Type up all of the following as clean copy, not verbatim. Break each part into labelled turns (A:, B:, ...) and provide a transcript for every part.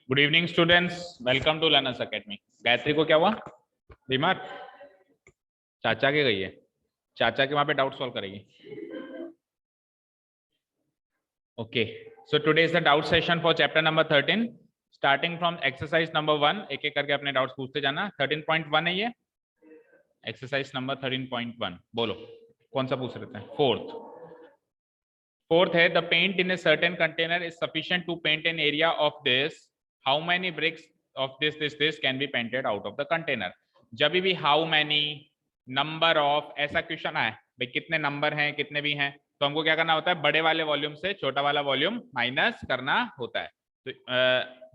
A: Good evening students, welcome to learners academy. Gayatri को क्या हुआ? बीमार? चाचा के गई है, चाचा के वहां पे डाउट सॉल्व करेगी। Okay, so today is the doubt session for chapter number 13 starting from exercise number 1। एक एक करके अपने डाउट्स पूछते जाना। 13.1 है ये एक्सरसाइज नंबर 13.1। बोलो कौन सा पूछ रहे थे? फोर्थ है the paint in a certain container is sufficient to paint an area of this. How many bricks of this can be painted out of the container. जब भी हाउ मैनी, नंबर ऑफ, ऐसा question आए भाई कितने number हैं, कितने भी हैं, तो हमको क्या करना होता है? बड़े वाले वॉल्यूम से छोटा वाला वॉल्यूम माइनस करना होता है। तो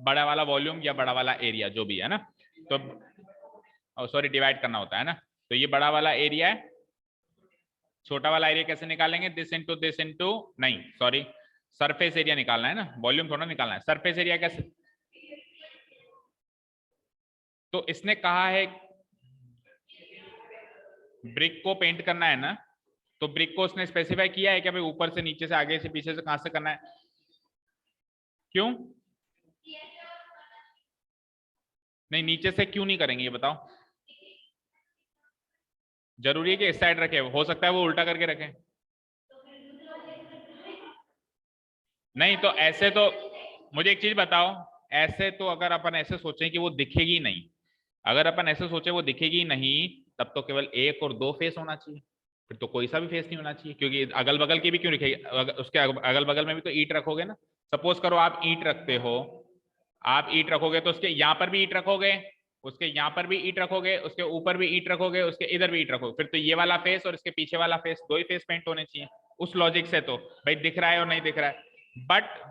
A: बड़ा वाला वॉल्यूम या बड़ा वाला एरिया जो भी है ना, तो सॉरी डिवाइड करना होता है ना। तो ये बड़ा वाला एरिया है, छोटा वाला एरिया कैसे निकालेंगे? दिस इंटू नहीं सॉरी सरफेस एरिया निकालना है ना, वॉल्यूम थोड़ा निकालना है। सरफेस एरिया कैसे? तो इसने कहा है ब्रिक को पेंट करना है ना, तो ब्रिक को उसने स्पेसिफाई किया है क्या भाई ऊपर से, नीचे से, आगे से, पीछे से, कहां से करना है? क्यों नहीं, नीचे से क्यों नहीं करेंगे ये बताओ? जरूरी है कि इस साइड रखे? हो सकता है वो उल्टा करके रखे। नहीं तो ऐसे तो मुझे एक चीज बताओ, ऐसे तो अगर अपन ऐसे सोचें कि वो दिखेगी नहीं, अगर अपन ऐसे सोचे वो दिखेगी नहीं, तब तो केवल एक और दो फेस होना चाहिए, फिर तो कोई सा भी फेस नहीं होना चाहिए, क्योंकि अगल बगल की भी क्यों दिखेगी? उसके अगल बगल में भी तो ईंट रखोगे ना। सपोज करो आप ईंट रखते हो, आप ईंट रखोगे तो उसके यहाँ पर भी ईंट रखोगे, उसके यहाँ पर भी ईंट रखोगे, उसके ऊपर भी ईंट रखोगे, उसके इधर भी ईंट रखोगे, फिर तो ये वाला फेस और इसके पीछे वाला फेस, दो ही फेस पेंट होने चाहिए उस लॉजिक से। तो भाई दिख रहा है और नहीं दिख रहा है,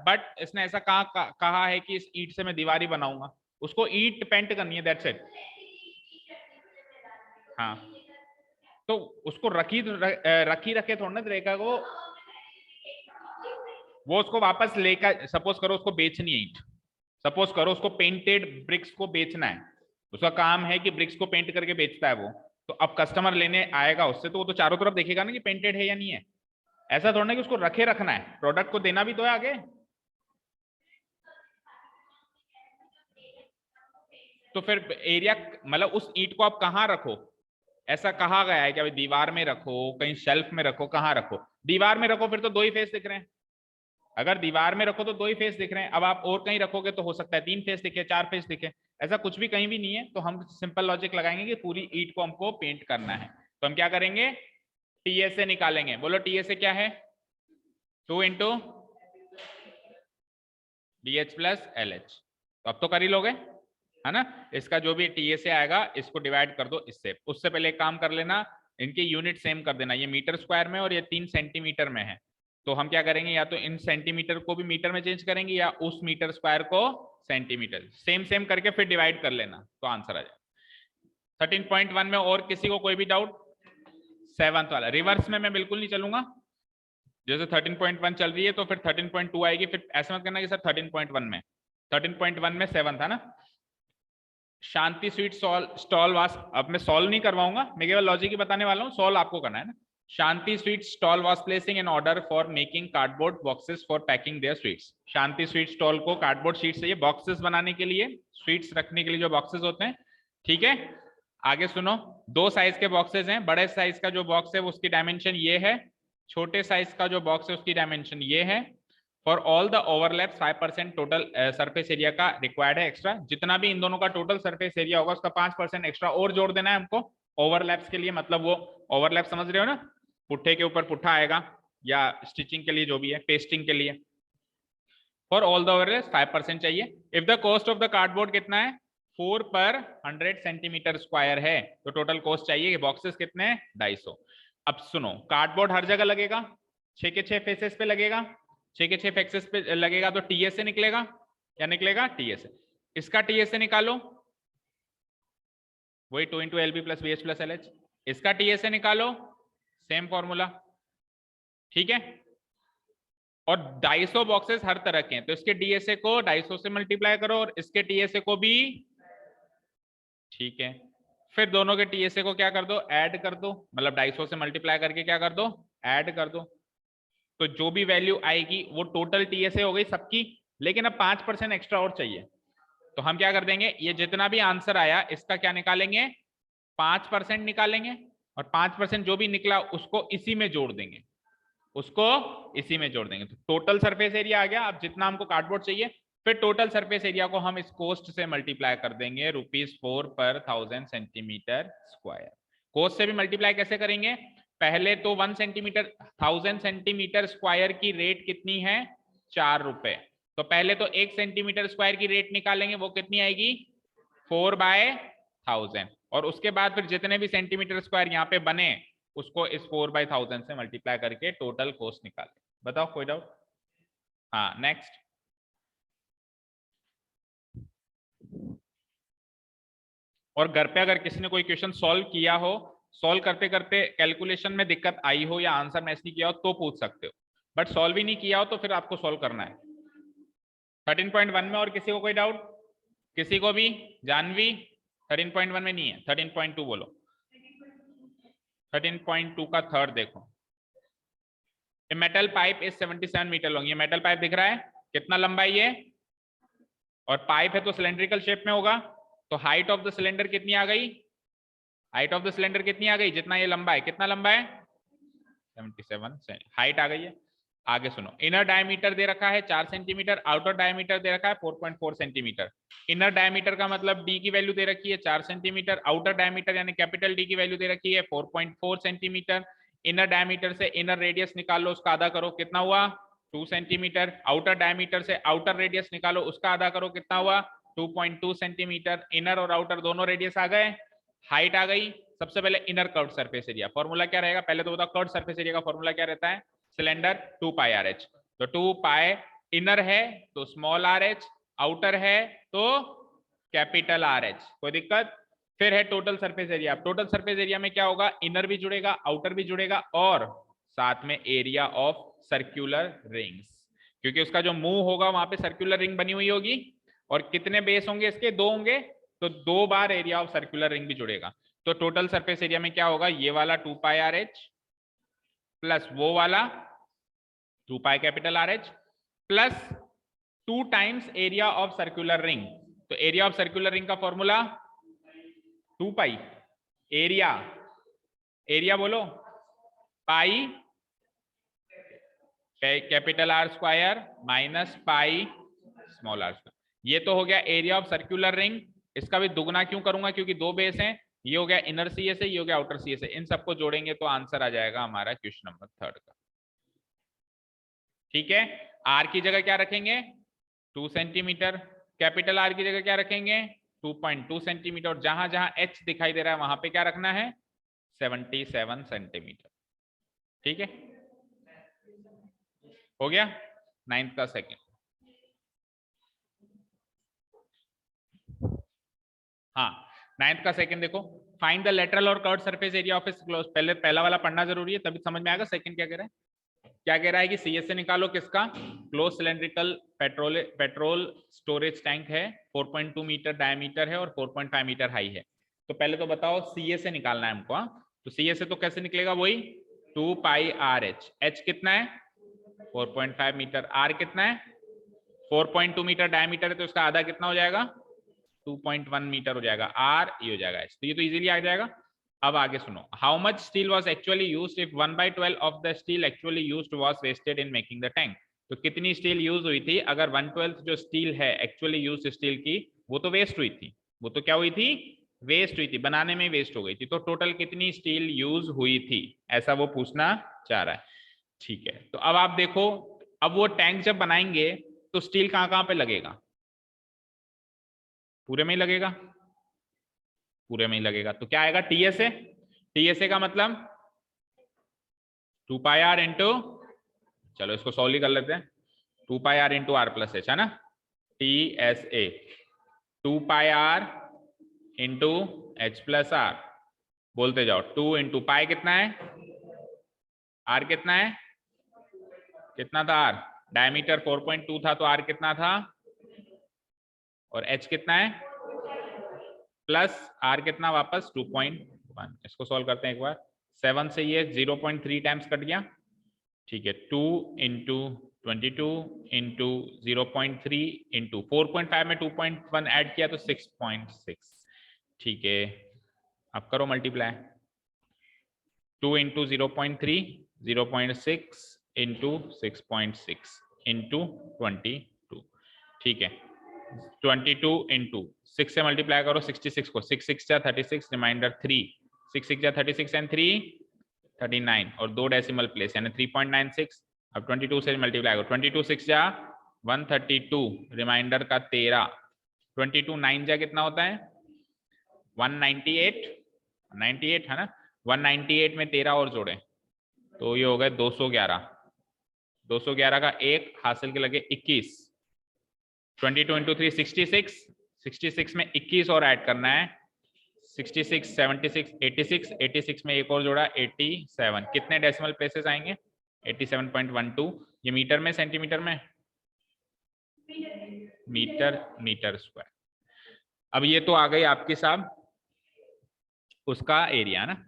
A: बट इसने ऐसा कहा है कि इस ईंट से मैं दीवार ही बनाऊंगा, उसको ईंट पेंट करनी है, दैट्स इट। हाँ तो उसको रखी रखे थोड़ा ना रेखा को, वो उसको वापस लेकर, सपोज करो उसको बेचनी है ईंट, सपोज करो उसको पेंटेड ब्रिक्स को बेचना है, उसका काम है कि ब्रिक्स को पेंट करके बेचता है वो, तो अब कस्टमर लेने आएगा उससे, तो वो तो चारों तरफ देखेगा ना कि पेंटेड है या नहीं है। ऐसा थोड़ा ना कि उसको रखे रखना है, प्रोडक्ट को देना भी तो है आगे। तो फिर एरिया मतलब उस ईंट को आप कहाँ रखो? ऐसा कहा गया है कि अभी दीवार में रखो, कहीं शेल्फ में रखो, कहाँ रखो? दीवार में रखो, फिर तो दो ही फेस दिख रहे हैं। अगर दीवार में रखो तो दो ही फेस दिख रहे हैं, अब आप और कहीं रखोगे तो हो सकता है तीन फेस दिखे, चार फेस दिखे। ऐसा कुछ भी कहीं भी नहीं है, तो हम सिंपल लॉजिक लगाएंगे कि पूरी ईंट को हमको पेंट करना है, तो हम क्या करेंगे? टीएसए निकालेंगे। बोलो टीएसए क्या है? 2 इंटू DH प्लस LH। तो अब तो कर ही लोगे है ना। इसका जो भी टीएसए आएगा इसको डिवाइड कर दो इससे। उससे पहले एक काम कर लेना, इनके यूनिट सेम कर देना, ये मीटर स्क्वायर में और ये 3 सेंटीमीटर में है, तो हम क्या करेंगे, या तो इन सेंटीमीटर को भी मीटर में चेंज करेंगे या उस मीटर स्क्वायर को सेंटीमीटर, सेम सेम करके फिर डिवाइड कर लेना, तो आंसर आ जाए। 13.1 में और किसी को कोई भी डाउट? 7th वाला रिवर्स में मैं बिल्कुल नहीं चलूंगा, जैसे 13.1 चल रही है तो फिर 13.2 आएगी, फिर ऐसा मत करना कि सर 13.1 में, 13.1 में 7 था ना। शांति स्वीट स्टॉल वास, अब मैं सॉल्व नहीं करवाऊंगा, मैं केवल लॉजिक ही बताने वाला हूँ, सॉल्व आपको करना है ना। Shanti sweet stall was placing an order for making cardboard boxes for packing their sweets. Shanti sweet stall को कार्डबोर्ड शीट से ये बॉक्सेस बनाने के लिए, स्वीट्स रखने के लिए जो बॉक्सेस होते हैं, ठीक है। आगे सुनो, दो साइज के बॉक्सेस हैं, बड़े साइज का जो बॉक्स है उसकी डायमेंशन ये है, छोटे साइज का जो बॉक्स है उसकी डायमेंशन ये है। For all the overlap 5% total surface area का रिक्वायर्ड है एक्स्ट्रा, जितना भी इन दोनों का टोटल सरफेस एरिया होगा उसका 5% एक्स्ट्रा और जोड़ देना है हमको ओवरलैप्स के लिए, मतलब वो ओवरलैप समझ रहे हो ना, पुट्ठे के ऊपर पुट्ठा आएगा, या स्टिचिंग के लिए जो भी है, पेस्टिंग के लिए। फॉर ऑल द ओवरलैप 5% चाहिए। If the cost of the cardboard कितना है? 4 पर 100 सेंटीमीटर स्क्वायर है, तो टोटल कॉस्ट चाहिए, बॉक्सेस कितने हैं? 250। अब सुनो, कार्डबोर्ड हर जगह लगेगा, 6 के 6 फेसेस पे लगेगा, 6 के 6 फेसेस पे लगेगा, तो टीएसए निकलेगा। क्या निकलेगा? टीएसए। इसका टीएसए निकालो, वही 2 into l b plus b h plus l h. इसका टीएसए निकालो, सेम फॉर्मूला, ठीक है। और 250 बॉक्सेस हर तरह के हैं, तो इसके डीएसए को 250 से मल्टीप्लाई करो और इसके टीएसए को भी, ठीक है। फिर दोनों के टीएसए को क्या कर दो? ऐड कर दो, मतलब 250 से मल्टीप्लाई करके क्या कर दो? ऐड कर दो। तो जो भी वैल्यू आएगी वो टोटल टीएसए हो गई सबकी, लेकिन अब 5% एक्स्ट्रा और चाहिए, तो हम क्या कर देंगे, ये जितना भी आंसर आया इसका क्या निकालेंगे, 5% निकालेंगे, और 5% जो भी निकला उसको इसी में जोड़ देंगे, उसको इसी में जोड़ देंगे। तो टोटल सरफेस एरिया आ गया। अब जितना हमको कार्डबोर्ड चाहिए, फिर टोटल सरफेस एरिया को हम इस कोस्ट से मल्टीप्लाई कर देंगे, ₹4/1000 cm²। कोस्ट से भी मल्टीप्लाई कैसे करेंगे, पहले तो 1 सेंटीमीटर 1000 सेंटीमीटर स्क्वायर की रेट कितनी है, ₹4। तो पहले तो 1 सेंटीमीटर स्क्वायर की रेट निकालेंगे, वो कितनी आएगी, 4/1000, और उसके बाद फिर जितने भी सेंटीमीटर स्क्वायर यहाँ पे बने उसको इस 4/1000 से मल्टीप्लाई करके टोटल कोस्ट निकाले। बताओ कोई डाउट? हाँ नेक्स्ट। और घर पे अगर किसी ने कोई क्वेश्चन सॉल्व किया हो, सॉल्व करते करते कैलकुलेशन में दिक्कत आई हो या आंसर मैच नहीं किया हो तो पूछ सकते हो, बट सॉल्व ही नहीं किया हो तो फिर आपको सॉल्व करना है। 13.1 में और किसी को कोई डाउट, किसी को भी? जानवी 13.1 में नहीं है, 13.2 बोलो। 13.2 का थर्ड देखो, a metal pipe is 77 metre long. ये मेटल पाइप दिख रहा है, कितना लंबा है ये, और पाइप है तो सिलेंड्रिकल शेप में होगा, तो हाइट ऑफ द सिलेंडर कितनी आ गई, हाइट ऑफ द सिलेंडर कितनी आ गई, जितना ये लंबा है, कितना लंबा है, 77 हाइट आ गई है। आगे सुनो, इनर डायमीटर दे रखा है 4 सेंटीमीटर, आउटर डायमीटर दे रखा है 4.4 सेंटीमीटर। इनर डायमीटर का मतलब डी की वैल्यू दे रखी है 4 सेंटीमीटर, आउटर डायमीटर यानी कैपिटल डी की वैल्यू दे रखी है 4.4 सेंटीमीटर। इनर डायमीटर से इनर रेडियस निकाल लो, उसका आधा करो, कितना हुआ, 2 सेंटीमीटर। आउटर डायमीटर से आउटर रेडियस निकालो, उसका आधा करो, कितना हुआ, 2.2 सेंटीमीटर। इनर और आउटर दोनों रेडियस आ गए, हाइट आ गई। सबसे पहले inner curve surface area, formula क्या रहेगा, पहले तो बताओ कर्व सरफेस एरिया का फॉर्मूला क्या रहता है, सिलेंडर 2πRh। तो 2π इनर है तो स्मॉल RH, आउटर है तो कैपिटल RH, कोई दिक्कत? फिर है total surface area. Total surface area में क्या होगा, इनर भी जुड़ेगा, आउटर भी जुड़ेगा, और साथ में एरिया ऑफ सर्क्यूलर रिंग्स, क्योंकि उसका जो मुंह होगा वहां पे सर्क्यूलर रिंग बनी हुई होगी, और कितने बेस होंगे इसके, 2 होंगे, तो 2 बार एरिया ऑफ सर्क्यूलर रिंग भी जुड़ेगा। तो टोटल सरफेस एरिया में क्या होगा, ये वाला 2πRh प्लस वो वाला 2π capital RH plus 2 times area of circular ring. तो एरिया ऑफ सर्कुलर रिंग का फॉर्मूला 2π, एरिया, एरिया बोलो, pi capital R square minus pi small r square. ये तो हो गया एरिया ऑफ सर्कुलर रिंग। इसका भी दुगना क्यों करूंगा, क्योंकि 2 बेस हैं, ये हो गया इनर सीए से, ये हो गया आउटर सीए से, इन सबको जोड़ेंगे तो आंसर आ जाएगा हमारा क्वेश्चन नंबर 3 का। ठीक है, आर की जगह क्या रखेंगे, 2 सेंटीमीटर, कैपिटल आर की जगह क्या रखेंगे, 2.2 सेंटीमीटर, और जहां जहां एच दिखाई दे रहा है वहां पे क्या रखना है, 77 सेंटीमीटर। ठीक है, हो गया 9th का सेकंड। हाँ 9th का सेकंड देखो, फाइंड द लेटरल और curved surface area of close. पहले पहला वाला पढ़ना जरूरी है तभी समझ में आएगा। सेकंड क्या कह रहा है, क्या कह रहा है कि सीएस से निकालो किसका, close cylindrical petrol storage tank है, 4.2 मीटर डायमीटर है और 4.5 मीटर हाई है। तो पहले तो बताओ सीएस से निकालना है हमको। तो सीएस से तो कैसे निकलेगा, वही 2πRh। एच कितना है, 4.5 मीटर, आर कितना है, 4.2 मीटर डायमीटर है, तो इसका आधा कितना हो जाएगा, 2.1 मीटर हो जाएगा, आर ये हो जाएगा एच। तो ये तो इजीली आ जाएगा। अब आगे सुनो, how much steel was actually used if 1/12 of the steel actually used was wasted in making the tank. तो कितनी स्टील यूज हुई थी, अगर 1/12 जो स्टील है एक्चुअली यूज्ड स्टील की, वो तो वेस्ट हुई थी, वो तो क्या हुई थी, वेस्ट हुई थी, बनाने में वेस्ट हो गई थी। तो टोटल कितनी स्टील यूज हुई थी, ऐसा वो पूछना चाह रहा है। ठीक है, तो अब आप देखो, अब वो टैंक जब बनाएंगे तो स्टील कहाँ कहाँ पे लगेगा, पूरे में ही लगेगा, पूरे में ही लगेगा। तो क्या आएगा, टीएसए। टीएसए का मतलब 2πr इंटू, चलो इसको सॉल्व ही कर लेते हैं, 2πr into are plus h है ना, TSA 2πr into h plus r, बोलते जाओ, 2 इंटू पाई कितना है, आर कितना है, कितना था आर, डायमीटर 4.2 था तो आर कितना था, और एच कितना है, प्लस आर कितना वापस 2.1। इसको सॉल्व करते हैं एक बार, 7 से ये 0.3 टाइम्स कट गया। ठीक है, 2 इंटू 22 इंटू 0.3 इंटू 4.5 में 2.1 ऐड किया तो 6.6। ठीक है, अब करो मल्टीप्लाई। 2 into 0.3 0.6 into 6.6 into 22। ठीक है, 22 इंटू 6 से मल्टीप्लाई करो 66 को, 6 6 जा 36, रिमाइंडर 3, 6 6 जा 36 एंड 3 39 और 2 डेसिमल प्लेस यानी 3.96। अब 22 से मल्टीप्लाई करो, 22 6 जा 132, रिमाइंडर का 13, 22 9 जा कितना होता है 198, 98 है ना, 198 में 13 और जोड़े तो ये हो गए 211, 211 का एक हासिल के लगे 21। 22 इंटू 3 66, 66 में 21 और ऐड करना है, 66 76 86, 86 में एक और जोड़ा 87, कितने डेसिमल प्लेसेस आएंगे 87.12। ये मीटर में सेंटीमीटर में, मीटर मीटर स्क्वायर। अब ये तो आ गई आपके साहब उसका एरिया ना।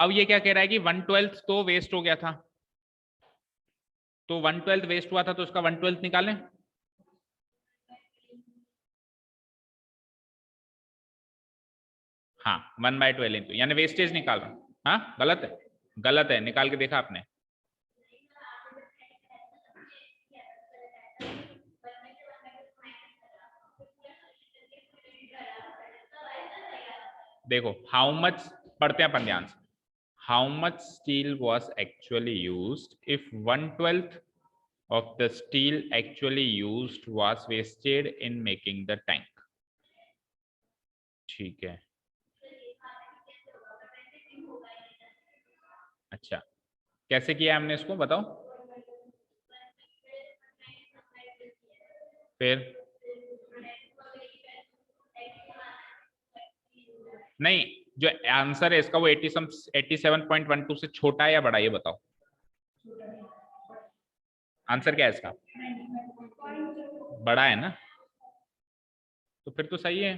A: अब ये क्या कह रहा है कि 1/12 तो वेस्ट हो गया था, तो 1/12 वेस्ट हुआ था तो उसका 1/12 निकालें। हाँ 1/12 इंटू यानी वेस्टेज निकाल रहा हूँ। हाँ गलत है, गलत है, निकाल के देखा आपने। देखो हाउ मच पढ़ते हैं अपन ध्यान से, how much steel was actually used if 1/12 of the steel actually used was wasted in making the tank। ठीक है, अच्छा कैसे किया हमने इसको बताओ। फिर नहीं, जो आंसर है इसका वो 87.12 से छोटा है या बड़ा, ये बताओ। आंसर क्या है इसका, बड़ा है ना, तो फिर तो सही है।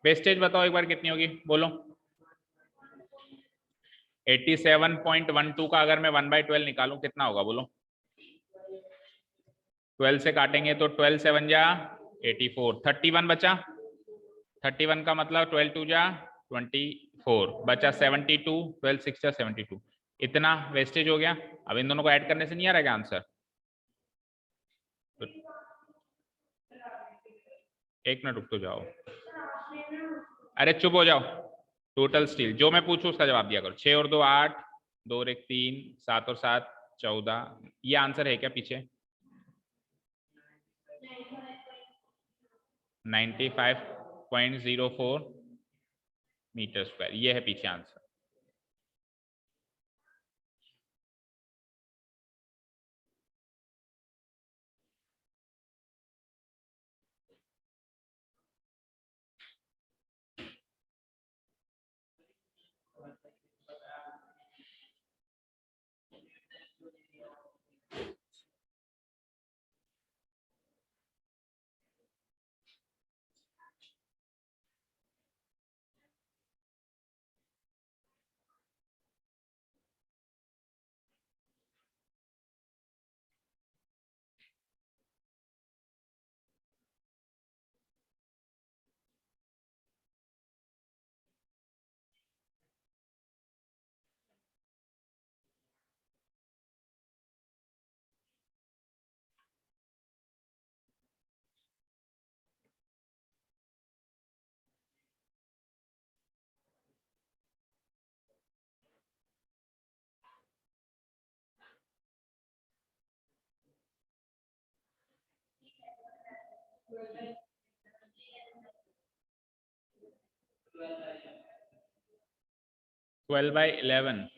A: वेस्टेज बताओ एक बार कितनी होगी बोलो। 87.12 का अगर मैं 1/12 निकालूं कितना होगा बोलो। 12 से काटेंगे तो 12 7 जा 84, 31 बचा, 31 का मतलब 12 2 जा 24, बचा 72, 12 6 जा 72, इतना वेस्टेज हो गया। अब इन दोनों को ऐड करने से नहीं आ रहा क्या आंसर। एक मिनट रुक तो जाओ, अरे चुप हो जाओ। टोटल स्टील जो मैं पूछूं उसका जवाब दिया करो। 6 और 2 8, 2 और 1 3, 7 और 7 14, ये आंसर है क्या पीछे 95.04 मीटर स्क्वायर, ये है पीछे आंसर। ट्वेल्व बाई 11,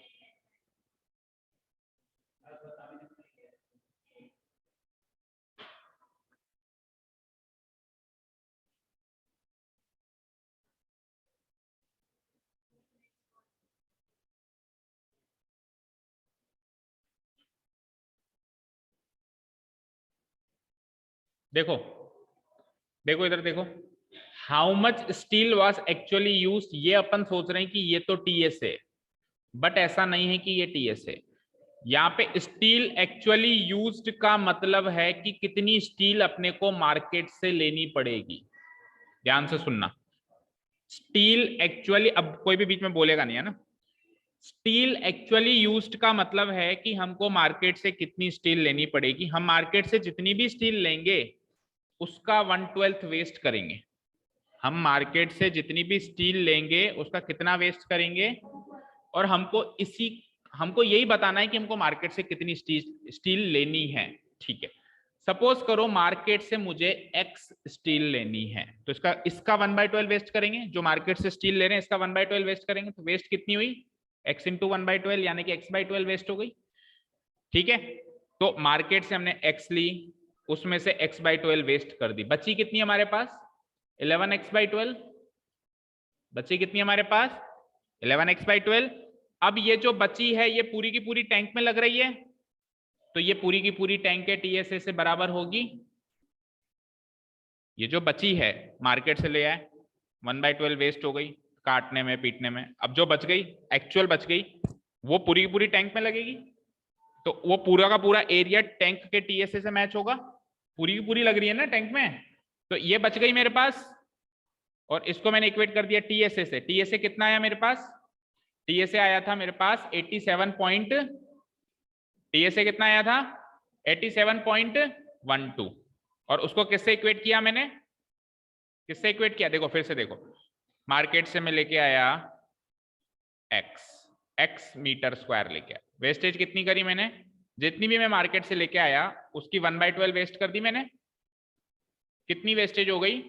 A: देखो देखो इधर देखो, how much steel was actually used, ये अपन सोच रहे हैं कि ये तो टीएस है, बट ऐसा नहीं है कि ये टीएस है। यहाँ पे स्टील एक्चुअली यूज्ड का मतलब है कि कितनी स्टील अपने को मार्केट से लेनी पड़ेगी। ध्यान से सुनना, स्टील एक्चुअली, अब कोई भी बीच में बोलेगा नहीं है ना, स्टील एक्चुअली यूज्ड का मतलब है कि हमको मार्केट से कितनी स्टील लेनी पड़ेगी। हम मार्केट से जितनी भी स्टील लेंगे उसका 1/12 वेस्ट करेंगे। हम मार्केट से जितनी भी स्टील लेंगे उसका कितना वेस्ट करेंगे, और हमको यही बताना है कि हमको मार्केट से कितनी स्टील लेनी है। ठीक है, सपोज करो मार्केट से मुझे एक्स स्टील लेनी है, तो इसका 1/12 वेस्ट करेंगे। जो मार्केट से स्टील ले रहे हैं इसका 1/12 वेस्ट करेंगे, तो वेस्ट कितनी हुई, x इंटू 1/12, यानी कि x/12 वेस्ट हो गई। ठीक है, तो मार्केट से हमने x ली, उसमें से x/12 वेस्ट कर दी, बची कितनी हमारे पास 11x/12। बची कितनी हमारे पास 11x/12। अब ये जो बची है ये पूरी की पूरी टैंक में लग रही है, तो ये पूरी की पूरी टैंक के टीएसए से बराबर होगी। ये जो बची है मार्केट से ले आए, 1/12 वेस्ट हो गई काटने में पीटने में। अब जो बच गई एक्चुअल बच गई वो पूरी की पूरी टैंक में लगेगी, तो वो पूरा का पूरा एरिया टैंक के टीएसए से मैच होगा। पूरी की पूरी लग रही है ना टैंक में, तो ये बच गई मेरे पास, और इसको मैंने इक्वेट कर दिया टीएसए से। टीएसए कितना आया मेरे पास, टीएसए आया था मेरे पास 87 टीएसए कितना आया था 87.12, और उसको किससे इक्वेट किया मैंने, किससे इक्वेट किया, देखो फिर से देखो, मार्केट से मैं लेके आया x मीटर स्क्वायर लेके आया, वेस्टेज कितनी करी मैंने, जितनी भी मैं मार्केट से लेके आया उसकी 1/12 वेस्ट कर दी मैंने। कितनी वेस्टेज हो गई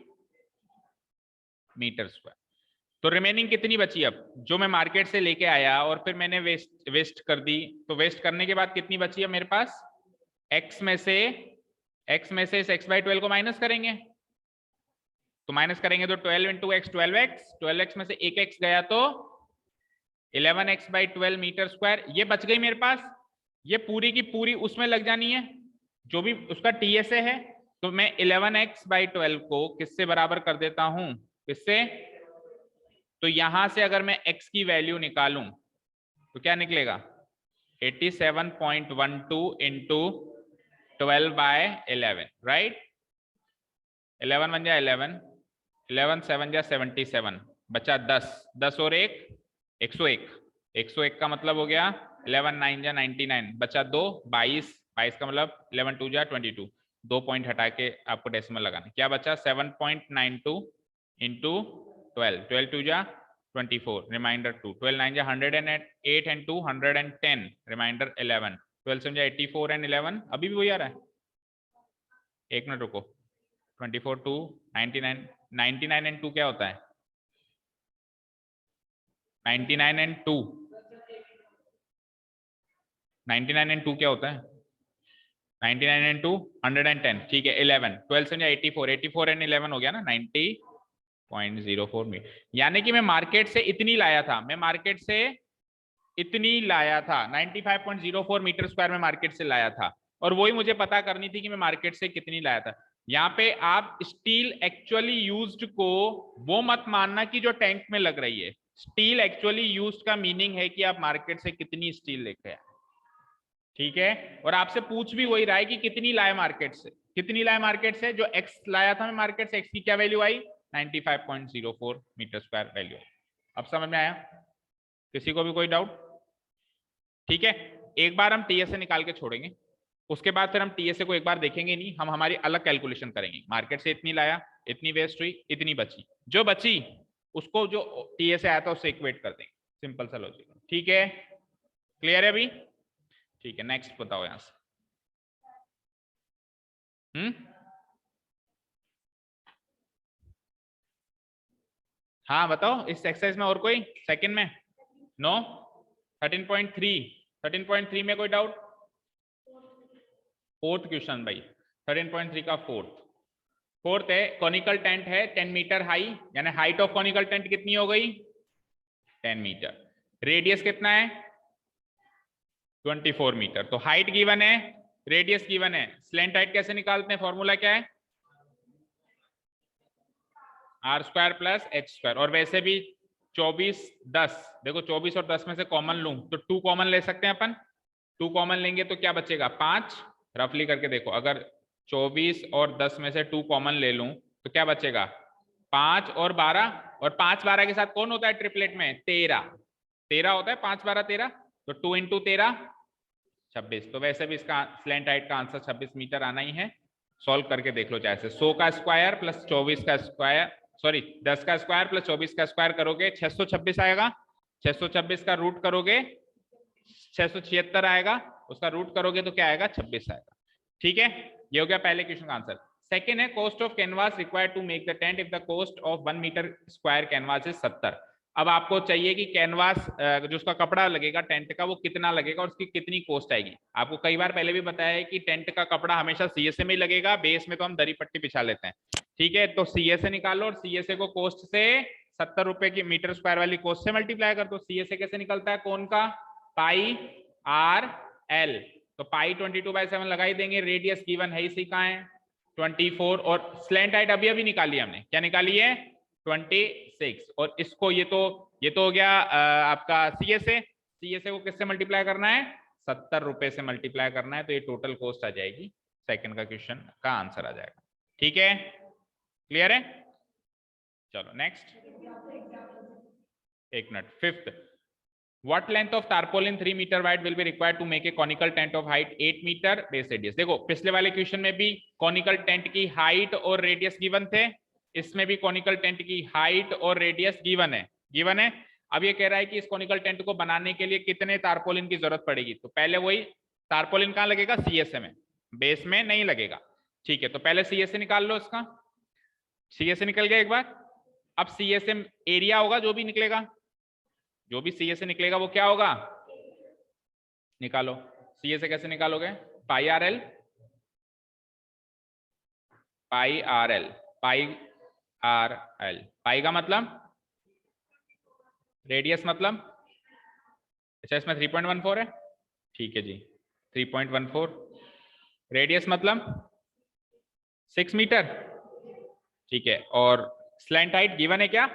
A: मीटर स्क्वायर। तो रिमेनिंग कितनी बची, अब जो मैं मार्केट से लेके आया और फिर मैंने वेस्ट कर दी, तो वेस्ट करने के बाद कितनी बची है मेरे पास, x में से इस x/12 को माइनस करेंगे, तो माइनस करेंगे तो 12 इंटू एक्स 12x में से एक x गया तो 11x/12 मीटर स्क्वायर, ये बच गई मेरे पास। ये पूरी की पूरी उसमें लग जानी है जो भी उसका टीएसए है, तो मैं 11x/12 को किससे बराबर कर देता हूं, किससे, तो यहां से अगर मैं x की वैल्यू निकालूं तो क्या निकलेगा 87.12 इंटू 12/11, राइट। 11 बन जाए 11, 11 7 जा 77, बचा 10 और 1 101, 101 का मतलब हो गया 11 9 जा 99, बचा 2 22 का मतलब 11 2 जा 22, 2 पॉइंट हटा के आपको डेसिमल लगाना, क्या बचा 7.92 इंटू 12 2 जा 24, रिमाइंडर 2, 12 9 जा 108 एंड 2 110, रिमाइंडर 11, 12 7 जा 84 एंड 11, अभी भी वही आ रहा है, एक मिनट रुको, 24 2 99, 99 एंड 2 क्या होता है 99 एंड 2, 99 एंड 2 क्या होता है 99 एंड 2 110, ठीक है 11, 12 से 84 एंड 11 हो गया ना 90.04 मीटर, यानी कि मैं मार्केट से इतनी लाया था, मैं मार्केट से इतनी लाया था 95.04 मीटर स्क्वायर में मार्केट से लाया था, और वही मुझे पता करनी थी कि मैं मार्केट से कितनी लाया था। यहाँ पे आप स्टील एक्चुअली यूज्ड को वो मत मानना कि जो टैंक में लग रही है, स्टील एक्चुअली यूज्ड का मीनिंग है कि आप मार्केट से कितनी स्टील लेके आए, ठीक है। और आपसे पूछ भी वही रहा है कि कितनी लाए मार्केट से, कितनी लाए मार्केट से, जो एक्स लाया था मैं मार्केट से, एक्स की क्या वैल्यू आई 95.04 मीटर स्क्वायर वैल्यू। अब समझ में आया किसी को भी कोई डाउट, ठीक है। एक बार हम टीएसए निकाल के छोड़ेंगे, उसके बाद फिर हम टीएसए को एक बार देखेंगे नहीं, हम हमारी अलग कैलकुलेशन करेंगे, मार्केट से इतनी लाया, इतनी वेस्ट हुई, इतनी बची, जो बची उसको जो टीएसए आया था उससे इक्वेट कर देंगे, सिंपल सा लॉजिक, ठीक है। क्लियर है अभी, ठीक है। नेक्स्ट बताओ यहां से, हाँ बताओ इस एक्सरसाइज में और कोई सेकंड में, नो 13.3 में कोई डाउट, फोर्थ क्वेश्चन भाई 13.3 का फोर्थ है, कॉनिकल टेंट है 10 मीटर हाई, यानी हाइट ऑफ कॉनिकल टेंट कितनी हो गई 10 मीटर, रेडियस कितना है 24 मीटर, तो हाइट गिवन है रेडियस गिवन है, स्लेंट हाइट कैसे निकालते हैं, फॉर्मूला क्या है r² प्लस h², और वैसे भी 24 10, देखो 24 और 10 में से कॉमन लूं तो 2 कॉमन ले सकते हैं अपन, 2 कॉमन लेंगे तो क्या बचेगा 5, रफली करके देखो, अगर 24 और 10 में से 2 कॉमन ले लूं तो क्या बचेगा 5 और 12, और 5 12 के साथ कौन होता है ट्रिपलेट में 13 होता है, 5 12 13, तो 2 इंटू 13 26। तो वैसे भी इसका स्लैंट हाइट का आंसर 26 मीटर आना ही है। सॉल्व करके देख लो चाहे से 100 का स्क्वायर प्लस 24 का स्क्वायर, सॉरी 10 का स्क्वायर प्लस 24 का स्क्वायर करोगे 626 आएगा, 626 का रूट करोगे 676 आएगा, उसका रूट करोगे तो क्या आएगा 26 आएगा। ठीक है, ये हो गया पहले क्वेश्चन का आंसर। सेकेंड है cost of canvas required to make the tent if the cost of 1 metre square canvas is 70। अब आपको चाहिए कि कैनवास जो उसका कपड़ा लगेगा टेंट का वो कितना लगेगा और उसकी कितनी कॉस्ट आएगी। आपको कई बार पहले भी बताया है कि टेंट का कपड़ा हमेशा सीएसए में ही लगेगा, बेस में तो हम दरी पट्टी बिछा लेते हैं। ठीक है, तो सीएसए निकालो और सीएसए को कॉस्ट से 70 रुपए की मीटर स्क्वायर वाली कॉस्ट से मल्टीप्लाई कर दो। सीएसए कैसे निकलता है कौन का, पाई आर एल, तो पाई 22/7 लगा ही देंगे, रेडियस गिवन है इसी का है 24, और स्लैंट हाइट अभी अभी निकाली हमने, क्या निकाली है 26, और इसको ये तो हो गया आपका सीएसए को किससे मल्टीप्लाई करना है 70 रुपए से मल्टीप्लाई करना है, तो ये टोटल कॉस्ट आ जाएगी। सेकंड का क्वेश्चन का आंसर आ जाएगा। ठीक है, क्लियर है, चलो नेक्स्ट, एक minute. Fifth, What length of tarpaulin 3 meter wide will be required to make a conical tent of height 8 meter base radius? देखो पिछले वाले क्वेश्चन में भी कॉनिकल टेंट की हाइट और रेडियस गिवन थे, इसमें भी कॉनिकल टेंट की हाइट और रेडियस गिवन है। अब ये कह रहा है कि इस कॉनिकल टेंट को बनाने के लिए कितने तारपोलिन की जरूरत पड़ेगी, तो पहले वही तारपोलिन कहाँ लगेगा सीएसए में, बेस में नहीं लगेगा। ठीक है, तो पहले सीएसए निकाल लो, इसका सीएसए निकल गया एक बार। अब सीएसए एरिया होगा जो भी निकलेगा, जो भी सीएसए निकलेगा वो क्या होगा, निकालो। सीएसए कैसे निकालोगे, पाई आर एल, पाई आर एल, पाई आर एल, पाई का मतलब रेडियस मतलब, अच्छा इसमें 3.14 है, ठीक है जी 3.14, रेडियस मतलब 6 मीटर, ठीक है, और स्लैंट हाइट गिवन है क्या,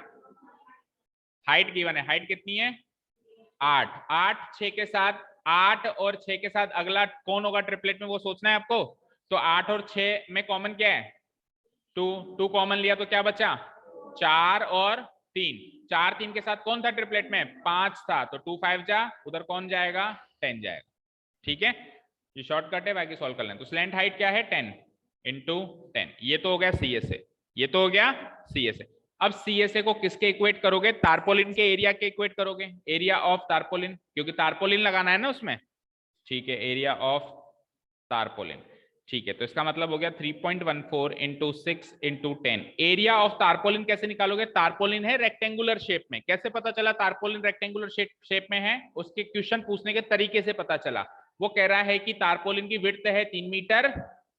A: हाइट गिवन है, हाइट कितनी है 8 6 के साथ, 8 और 6 के साथ अगला कौन होगा ट्रिपलेट में वो सोचना है आपको। तो 8 और 6 में कॉमन क्या है 2 कॉमन लिया तो क्या बचा 4 और 3, 4 3 के साथ कौन था ट्रिपलेट में 5 था, तो 2 5 जा, उधर कौन जाएगा 10 जाएगा। ठीक है, ये शॉर्टकट है, बाकी सॉल्व कर लें। तो स्लैंट हाइट क्या है 10 इंटू 10, ये तो हो गया सीएसए, ये तो हो गया सीएसए। अब सीएसए को किसके इक्वेट करोगे, तारपोलिन के एरिया के इक्वेट करोगे, एरिया ऑफ तारपोलिन, क्योंकि तारपोलिन लगाना है ना उसमें। ठीक है, एरिया ऑफ तारपोलिन, ठीक है, तो इसका मतलब हो गया 3.14 into 6 into 10। Area of tarpaulin कैसे निकालोगे, तारपोलिन है रेक्टेंगुलर शेप में, कैसे पता चला तारपोलिन रेक्टेंगुलर शेप में है, उसके क्वेश्चन पूछने के तरीके से पता चला। वो कह रहा है कि तारपोलिन की विड्थ है 3 मीटर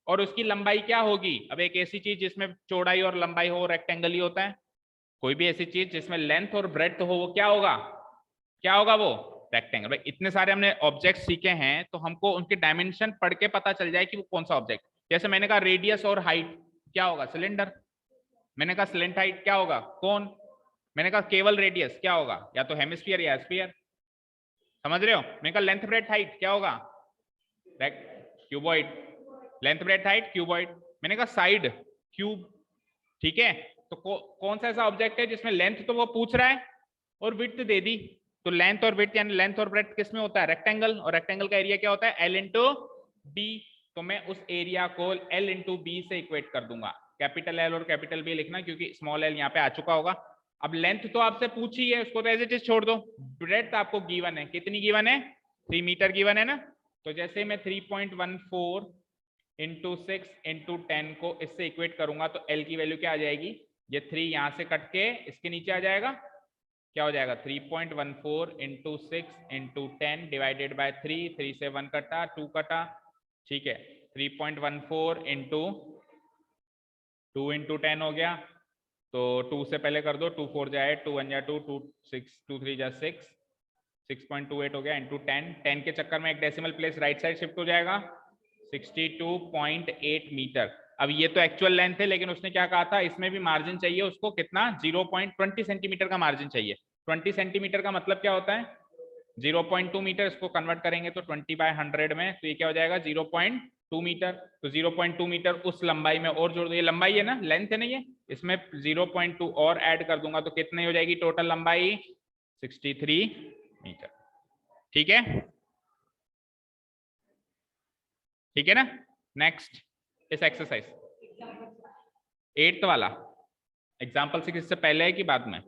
A: और उसकी लंबाई क्या होगी। अब एक ऐसी चीज जिसमें चौड़ाई और लंबाई हो रेक्टेंगल ही होता है, कोई भी ऐसी चीज जिसमें लेंथ और ब्रेड्थ हो वो क्या होगा, क्या होगा वो रेक्टेंगल। भाई इतने सारे हमने ऑब्जेक्ट सीखे हैं तो हमको उनके डायमेंशन पढ़ के पता चल जाए कि वो कौन सा ऑब्जेक्ट। जैसे मैंने कहा रेडियस और हाइट क्या होगा सिलेंडर, मैंने कहा स्लेंट हाइट क्या होगा कौन, मैंने कहा केवल रेडियस क्या होगा या तो हेमिस्फीयर या स्फीयर, समझ रहे हो। मैंने कहा लेंथ ब्रेड्थ हाइट क्या होगा cuboid, length breadth height cuboid. मैंने कहा साइड क्यूब, ठीक है। तो कौन सा ऐसा ऑब्जेक्ट है जिसमें लेंथ तो वो पूछ रहा है और विड्थ दे दी, तो लेंथ और विड्थ यानी लेंथ और ब्रेड्थ किस में होता है रेक्टेंगल, और रेक्टेंगल का एरिया क्या होता है एल इंटू बी। तो मैं उस एरिया को एल इंटू बी से इक्वेट कर दूंगा, कैपिटल एल और कैपिटल बी लिखना क्योंकि स्मॉल एल यहाँ पे आ चुका होगा। अब लेंथ तो आपसे पूछी है उसको तो एज इट इज छोड़ दो, ब्रेड्थ आपको गिवन है, कितनी गिवन है 3 मीटर गिवन है ना। तो जैसे मैं 3.14 इंटू 6 इंटू 10 को इससे इक्वेट करूंगा तो एल की वैल्यू क्या आ जाएगी, ये 3 यहां से कट के इसके नीचे आ जाएगा, क्या हो जाएगा 3.14 इंटू 6 इंटू 10 डिवाइडेड बाय 3, 3 से 1 कटा 2 कटा, ठीक है 3.14 इंटू 2 इंटू 10 हो गया, तो 2 से पहले कर दो 2 4 जाए 2 1 जा 2 2 6 2 3 जा 6 6.28 हो गया इंटू 10, 10 के चक्कर में एक decimal place right side shift हो जाएगा 62.8 मीटर। अब ये तो एक्चुअल लेंथ है लेकिन उसने क्या कहा था इसमें भी मार्जिन चाहिए उसको कितना 0.20 सेंटीमीटर का मार्जिन चाहिए। 20 सेंटीमीटर का मतलब क्या होता है 0.2 मीटर, इसको कन्वर्ट करेंगे तो 20/100 में, तो ये क्या हो जाएगा 0.2 मीटर। तो 0.2 मीटर उस लंबाई में और जोड़ दो, ये लंबाई है ना, लेंथ है ना ये, इसमें 0.2 और ऐड कर दूंगा तो कितनी हो जाएगी टोटल लंबाई 63 मीटर। ठीक है, ठीक है ना। नेक्स्ट इस एक्सरसाइज 8th वाला एग्जाम्पल 6 इससे पहले है कि बाद में,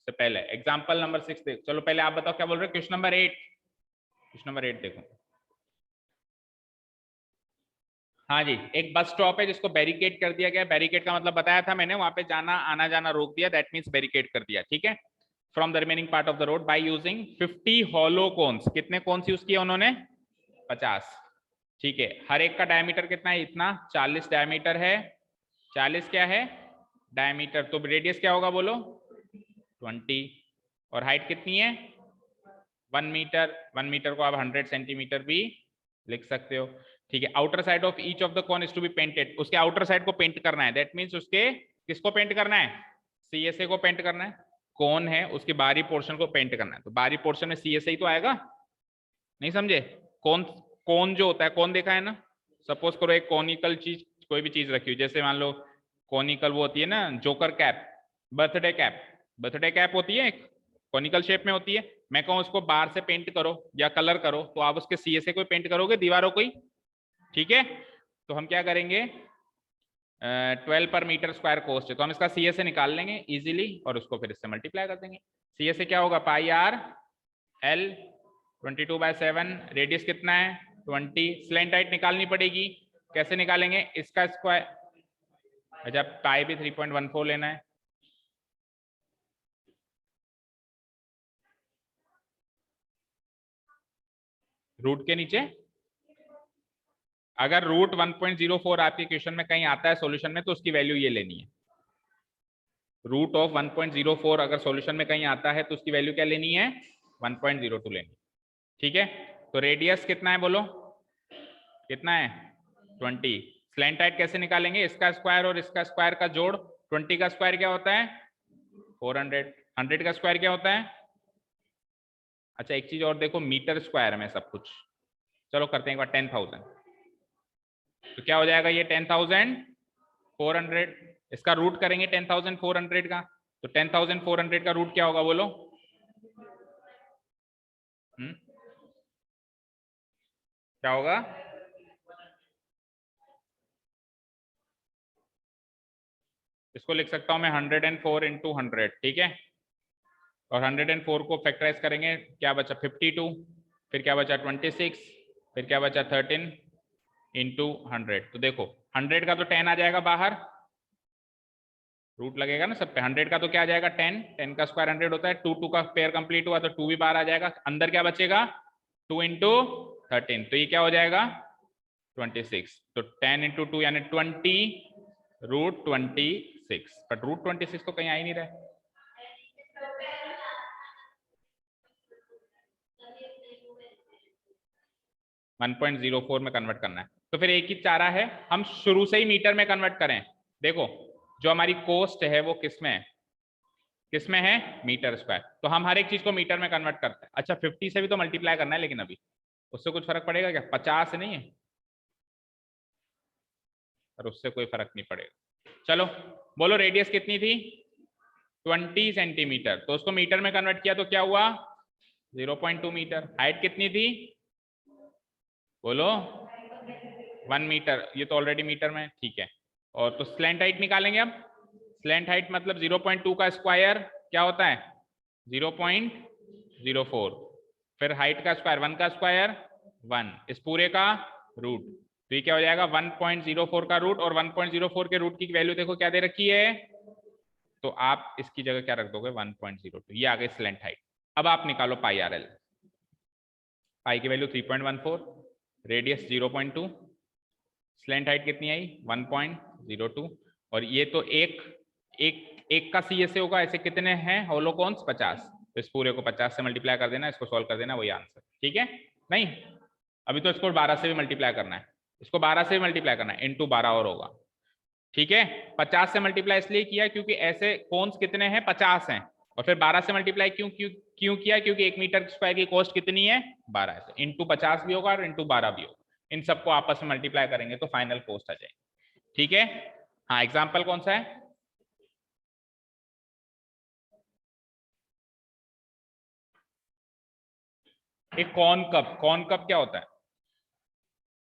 A: से पहले एग्जाम्पल नंबर 6 देखो। चलो पहले आप बताओ क्या बोल रहे हो। क्वेश्चन नंबर 8, क्वेश्चन नंबर 8 देखो। हाँ जी, एक बस स्टॉप है जिसको बैरिकेड कर दिया गया। बैरिकेड का मतलब बताया था मैंने, वहां पे जाना आना जाना रोक दिया, दैट मींस बैरिकेड कर दिया। ठीक है, from the remaining part of the road by using 50 hollow cones. कितने कोन्स यूज किए उन्होंने 50। ठीक है, हर एक का डायमीटर कितना है, इतना 40 डायमीटर है। 40 क्या है डायमीटर, तो रेडियस क्या होगा बोलो 20। और हाइट कितनी है 1 मीटर। 1 मीटर को आप 100 सेंटीमीटर भी लिख सकते हो। ठीक है, outer side of each of the cone is to be painted. उसके आउटर साइड को पेंट करना है, दैट मींस उसके किसको पेंट करना है, सीएसए को पेंट करना है। कौन है उसके बाहरी पोर्शन को पेंट करना है, तो बाहरी पोर्शन में सीएसए ही तो आएगा। नहीं समझे, कौन कौन जो होता है, कौन देखा है ना। सपोज करो एक कॉनिकल चीज, कोई भी चीज रखी हुई, जैसे मान लो कॉनिकल वो होती है ना joker cap, birthday cap. Birthday cap होती है एक कॉनिकल शेप में होती है। मैं कहूँ उसको बाहर से पेंट करो या कलर करो, तो आप उसके सीएसए को पेंट करोगे दीवारों को ही। ठीक है, तो हम क्या करेंगे 12 पर मीटर स्क्वायर कॉस्ट है, तो हम इसका सीएसए निकाल लेंगे इजीली और उसको फिर इससे मल्टीप्लाई कर देंगे। सीएसए क्या होगा पाई आर एल 22/7। रेडियस कितना है 20। स्लैंट हाइट निकालनी पड़ेगी, कैसे निकालेंगे, इसका स्क्वायर। अच्छा पाई भी 3.14 लेना है। रूट के नीचे अगर रूट 1.04 आपके क्वेश्चन में कहीं आता है सॉल्यूशन में, तो उसकी वैल्यू ये लेनी है। रूट ऑफ 1.04 अगर सॉल्यूशन में कहीं आता है तो उसकी वैल्यू क्या लेनी है 1.02 लेनी। ठीक है, तो रेडियस कितना है बोलो, कितना है 20। स्लैंट हाइट कैसे निकालेंगे, इसका स्क्वायर और इसका स्क्वायर का जोड़। 20 का स्क्वायर क्या होता है 400। 100 का स्क्वायर क्या होता है। अच्छा एक चीज और देखो, मीटर स्क्वायर में सब कुछ। चलो करते हैं एक बार 10,000, तो क्या हो जाएगा ये 10,400। इसका रूट करेंगे 10,400 का, तो 10,400 का रूट क्या होगा बोलो। क्या होगा, इसको लिख सकता हूं मैं 104 इंटू 100। ठीक है, और 104 को फैक्टराइज करेंगे, क्या बचा 52, फिर क्या बचा 26, फिर क्या बचा 13 इंटू 100। तो देखो 100 का तो 10 आ जाएगा बाहर, रूट लगेगा ना सब पे। 100 का तो क्या आ जाएगा 10, 10 का स्क्वायर 100 होता है। 2 2 का पेयर कंप्लीट हुआ तो 2 भी बाहर आ जाएगा। अंदर क्या बचेगा 2 इंटू 13, तो ये क्या हो जाएगा 26। तो 10 इंटू 2 यानी 20 रूट 26, बट रूट 26 तो कहीं आ ही नहीं रहा है। वन 1.04 में कन्वर्ट करना है, तो फिर एक ही चारा है, हम शुरू से ही मीटर में कन्वर्ट करें। देखो जो हमारी कोस्ट है वो किसमें है, किसमें है मीटर स्क्वायर, तो हम हर एक चीज को मीटर में कन्वर्ट करते हैं। अच्छा 50 से भी तो मल्टीप्लाई करना है, लेकिन अभी उससे कुछ फर्क पड़ेगा क्या, 50 नहीं है, और उससे कोई फर्क नहीं पड़ेगा। चलो बोलो रेडियस कितनी थी 20 सेंटीमीटर, तो उसको मीटर में कन्वर्ट किया तो क्या हुआ 0.2 मीटर। हाइट कितनी थी बोलो 1 मीटर, ये तो ऑलरेडी मीटर में। ठीक है, और तो स्लैंट हाइट निकालेंगे अब। स्लैंट हाइट मतलब 0.2 का स्क्वायर क्या होता है 0.04, फिर हाइट का स्क्वायर 1 का स्क्वायर 1, इस पूरे का रूट। तो ये क्या हो जाएगा 1.04 का रूट, और 1.04 के रूट की वैल्यू देखो क्या दे रखी है, तो आप इसकी जगह क्या रख दोगे 1.02, ये आ गई स्लैंट हाइट। अब आप निकालो पाई आर एल। पाई की वैल्यू 3.14, रेडियस 0.2, स्लैंट हाइट कितनी आई 1.02, और ये तो एक का सीएसए होगा, ऐसे कितने हैं होलोकॉन्स 50, तो इस पूरे को 50 से मल्टीप्लाई कर देना, इसको सॉल्व कर देना, वही आंसर। ठीक है, नहीं अभी तो इसको 12 से भी मल्टीप्लाई करना है, इसको 12 से भी मल्टीप्लाई करना है, इंटू 12 और होगा। ठीक है, 50 से मल्टीप्लाई इसलिए किया क्योंकि ऐसे कोन्स कितने हैं 50 हैं, और फिर 12 से मल्टीप्लाई क्यों क्यों किया? क्योंकि 1 मीटर स्क्वायर की कॉस्ट कितनी है? 12 है। तो इंटू 50 भी होगा और इंटू 12 भी होगा, इन सबको आपस में मल्टीप्लाई करेंगे तो फाइनल कॉस्ट आ जाएगी। ठीक है। हाँ, एग्जाम्पल कौन सा है? एक कॉर्न कप। कॉर्न कप क्या होता है?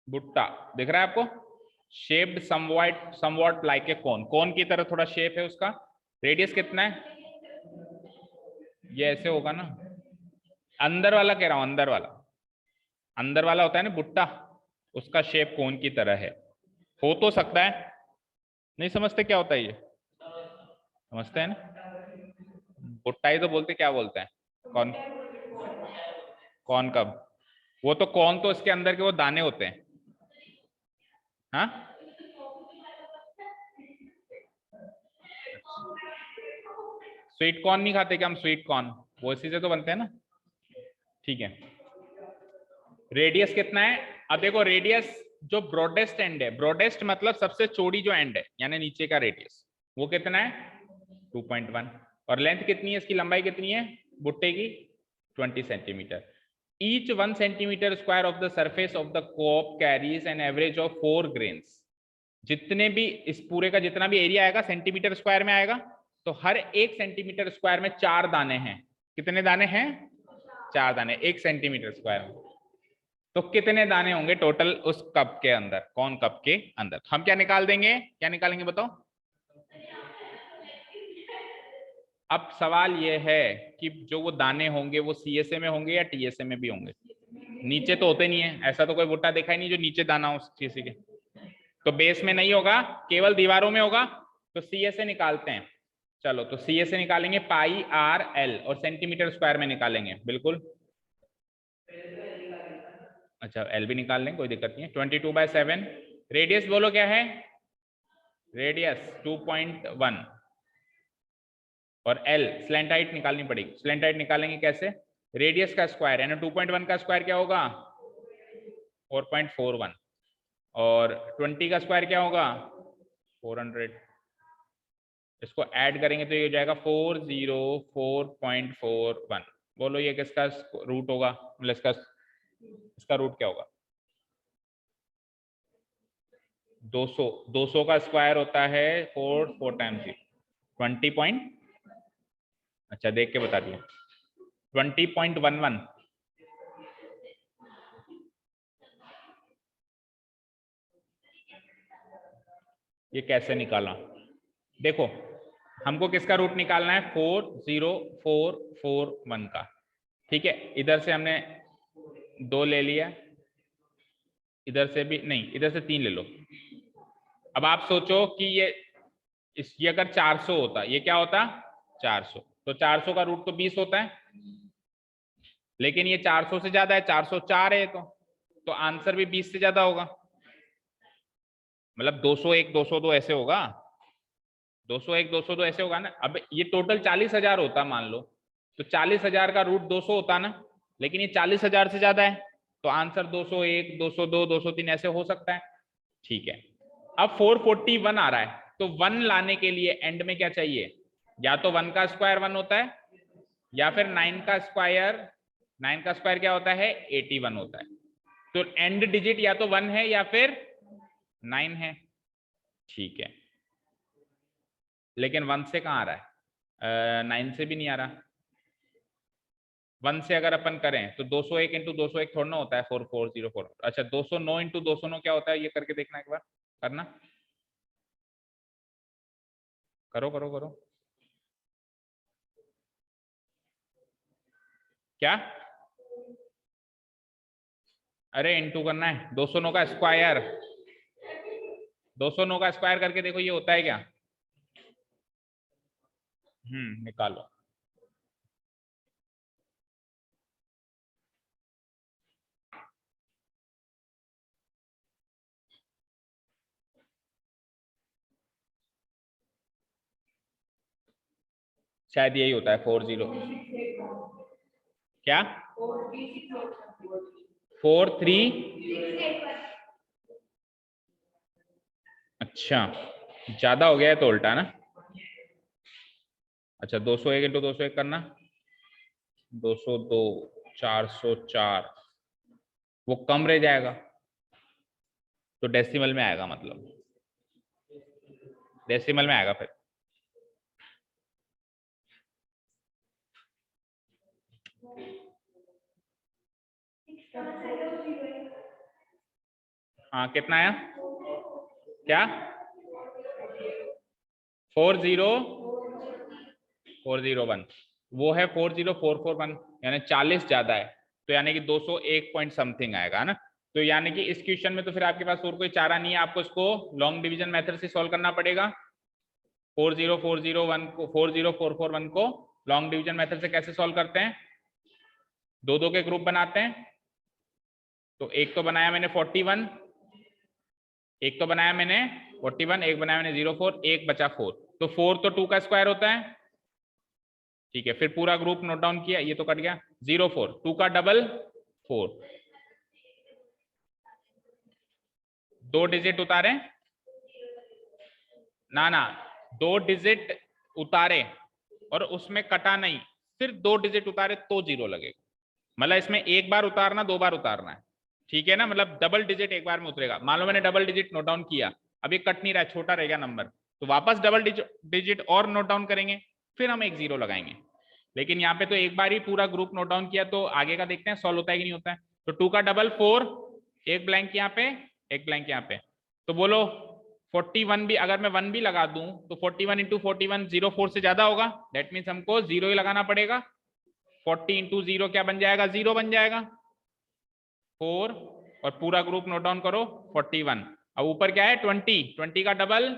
A: भुट्टा। दिख रहा है आपको? Shaped somewhat like a corn. Corn की तरह थोड़ा शेप है उसका। रेडियस कितना है? ये ऐसे होगा ना। अंदर वाला कह रहा हूं, अंदर वाला। अंदर वाला होता है ना भुट्टा, उसका शेप कॉर्न की तरह है। हो तो सकता है। नहीं समझते क्या होता है ये? समझते हैं ना? भुट्टा ही तो बोलते, क्या बोलते हैं? कौन? कौन कब? वो तो कौन, तो इसके अंदर के वो दाने होते हैं। हाँ, स्वीट कॉर्न नहीं खाते क्या हम? स्वीट कॉर्न वो इसी से तो बनते हैं ना। ठीक है। रेडियस कितना है? अब देखो, रेडियस जो ब्रॉडेस्ट एंड है, ब्रॉडेस्ट मतलब सबसे चौड़ी जो एंड है, यानी नीचे का रेडियस, वो कितना है? 2.1। और लेंथ कितनी है इसकी? लंबाई कितनी है भुट्टे की? 20 centimetre. Each 1 centimetre square of the surface of the cob carries an average of 4 grains. जितने भी इस पूरे का जितना भी एरिया आएगा सेंटीमीटर स्क्वायर में आएगा, तो हर 1 सेंटीमीटर स्क्वायर में 4 दाने हैं। कितने दाने हैं? 4 दाने 1 सेंटीमीटर स्क्वायर में। तो कितने दाने होंगे टोटल उस कप के अंदर, कौन कप के अंदर? हम क्या निकाल देंगे? क्या निकालेंगे बताओ? अब सवाल ये है कि जो वो दाने होंगे वो सीएसए में होंगे या टीएसए में भी होंगे? नीचे तो होते नहीं है, ऐसा तो कोई भुट्टा देखा ही नहीं जो नीचे दाना हो किसी के। तो बेस में नहीं होगा, केवल दीवारों में होगा। तो सीएसए निकालते हैं। चलो, तो सीएसए निकालेंगे पाई आर एल, और सेंटीमीटर स्क्वायर में निकालेंगे बिल्कुल। अच्छा, एल भी निकाल लें, कोई दिक्कत नहीं है। 22/7। रेडियस बोलो क्या है? रेडियस 2.1। और एल स्लैंट हाइट निकालनी पड़ेगी। स्लैंट हाइट निकालेंगे कैसे? रेडियस का स्क्वायर है ना, 2.1 का स्क्वायर क्या होगा? 4.41। और 20 का स्क्वायर क्या होगा? 400। इसको ऐड करेंगे तो ये हो जाएगा 404.41। बोलो ये किसका रूट होगा? मतलब इसका रूट क्या होगा? 200। 200 का स्क्वायर होता है 4 टाइम्स 20 पॉइंट। अच्छा, देख के बता दिया। 20.11। ये कैसे निकाला? देखो, हमको किसका रूट निकालना है? 40441 का। ठीक है, इधर से हमने 2 ले लिया, इधर से भी नहीं, इधर से 3 ले लो। अब आप सोचो कि ये अगर 400 होता, ये क्या होता? 400। तो 400 का रूट तो 20 होता है, लेकिन ये 400 से ज्यादा है, 404 है। तो आंसर भी 20 से ज्यादा होगा। मतलब 201 202 ऐसे होगा। 201 202 ऐसे होगा ना। अब ये टोटल 40,000 होता मान लो, तो 40,000 का रूट 200 होता ना, लेकिन ये 40,000 से ज्यादा है, तो आंसर 201 202 203 ऐसे हो सकता है। ठीक है। अब 441 आ रहा है, तो 1 लाने के लिए एंड में क्या चाहिए? या तो 1 का स्क्वायर 1 होता है, या फिर 9 का स्क्वायर। 9 का स्क्वायर क्या होता है? 81 होता है। तो एंड डिजिट या तो 1 है या फिर 9 है। ठीक है, लेकिन 1 से कहाँ आ रहा है? 9 से भी नहीं आ रहा। 1 से अगर अपन करें तो 201 इंटू 201 थोड़ा ना होता है 4404। अच्छा, 209 इंटू 209 क्या होता है? ये करके देखना एक बार। करना, करो करो करो। क्या? अरे इंटू करना है, 209 का स्क्वायर। 209 का स्क्वायर करके देखो ये होता है क्या? निकालो। शायद यही होता है 40। क्या? 43। अच्छा, ज्यादा हो गया है तो उल्टा ना। अच्छा, 201 इंटू 201 करना। 202, 404, वो कम रह जाएगा तो डेसिमल में आएगा, मतलब डेसिमल में आएगा फिर। हाँ कितना आया, क्या 40401, वो है 40441, यानी 40 ज्यादा है, तो यानी कि 201 पॉइंट समथिंग आएगा, है ना। तो यानी कि इस क्वेश्चन में तो फिर आपके पास और कोई चारा नहीं है, आपको इसको लॉन्ग डिवीजन मेथड से सॉल्व करना पड़ेगा। 40401 को 40441 को लॉन्ग डिवीजन मेथड से कैसे सॉल्व करते हैं, दो दो के ग्रुप बनाते हैं। तो एक तो बनाया मैंने 41, एक तो बनाया मैंने 41, एक बनाया मैंने 04, एक बचा 4, तो 4 तो 2 का स्क्वायर होता है, ठीक है। फिर पूरा ग्रुप नोट डाउन किया, ये तो कट गया, 04, 2 का डबल 4, 2 डिजिट उतारे ना, 2 डिजिट उतारे और उसमें कटा नहीं, सिर्फ 2 डिजिट उतारे तो 0 लगेगा, मतलब इसमें एक बार उतारना, 2 बार उतारना है, ठीक है ना। मतलब डबल डिजिट एक बार में उतरेगा, मान लो मैंने डबल डिजिट नोट डाउन किया, अब ये कट नहीं रहा है, छोटा रह गया नंबर, तो वापस डबल डिजिट और नोट डाउन करेंगे, फिर हम एक 0 लगाएंगे। लेकिन यहाँ पे तो एक बार ही पूरा ग्रुप नोट डाउन किया, तो आगे का देखते हैं सॉल्व होता है कि नहीं होता है। तो 2 का डबल 4, एक ब्लैंक यहाँ पे, एक ब्लैंक यहाँ पे, तो बोलो 41 भी, अगर मैं 1 भी लगा दूं तो 41 इंटू 41 04 से ज्यादा होगा, दैट मीन्स हमको 0 ही लगाना पड़ेगा। 40 इंटू 0 क्या बन जाएगा, 0 बन जाएगा, 4, और पूरा ग्रुप नोट डाउन करो 41। अब ऊपर क्या है 20, 20 का डबल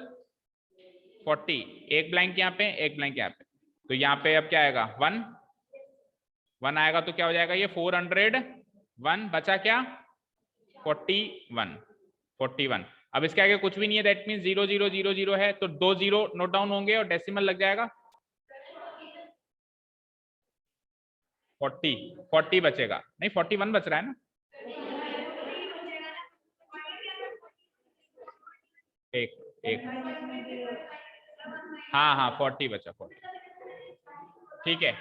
A: 40, एक ब्लैंक यहाँ पे, एक ब्लैंक यहाँ पे, तो यहाँ पे अब क्या आएगा 1, 1 आएगा, तो क्या हो जाएगा ये 401, बचा क्या 41, 41। अब इसके आगे कुछ भी नहीं है, दैट मीन 0000 है, तो 2 0 नोट डाउन होंगे और डेसिमल लग जाएगा 40 बचेगा, नहीं 41 बच रहा है ना, एक एक, हाँ हाँ 40 बचा, 40, ठीक है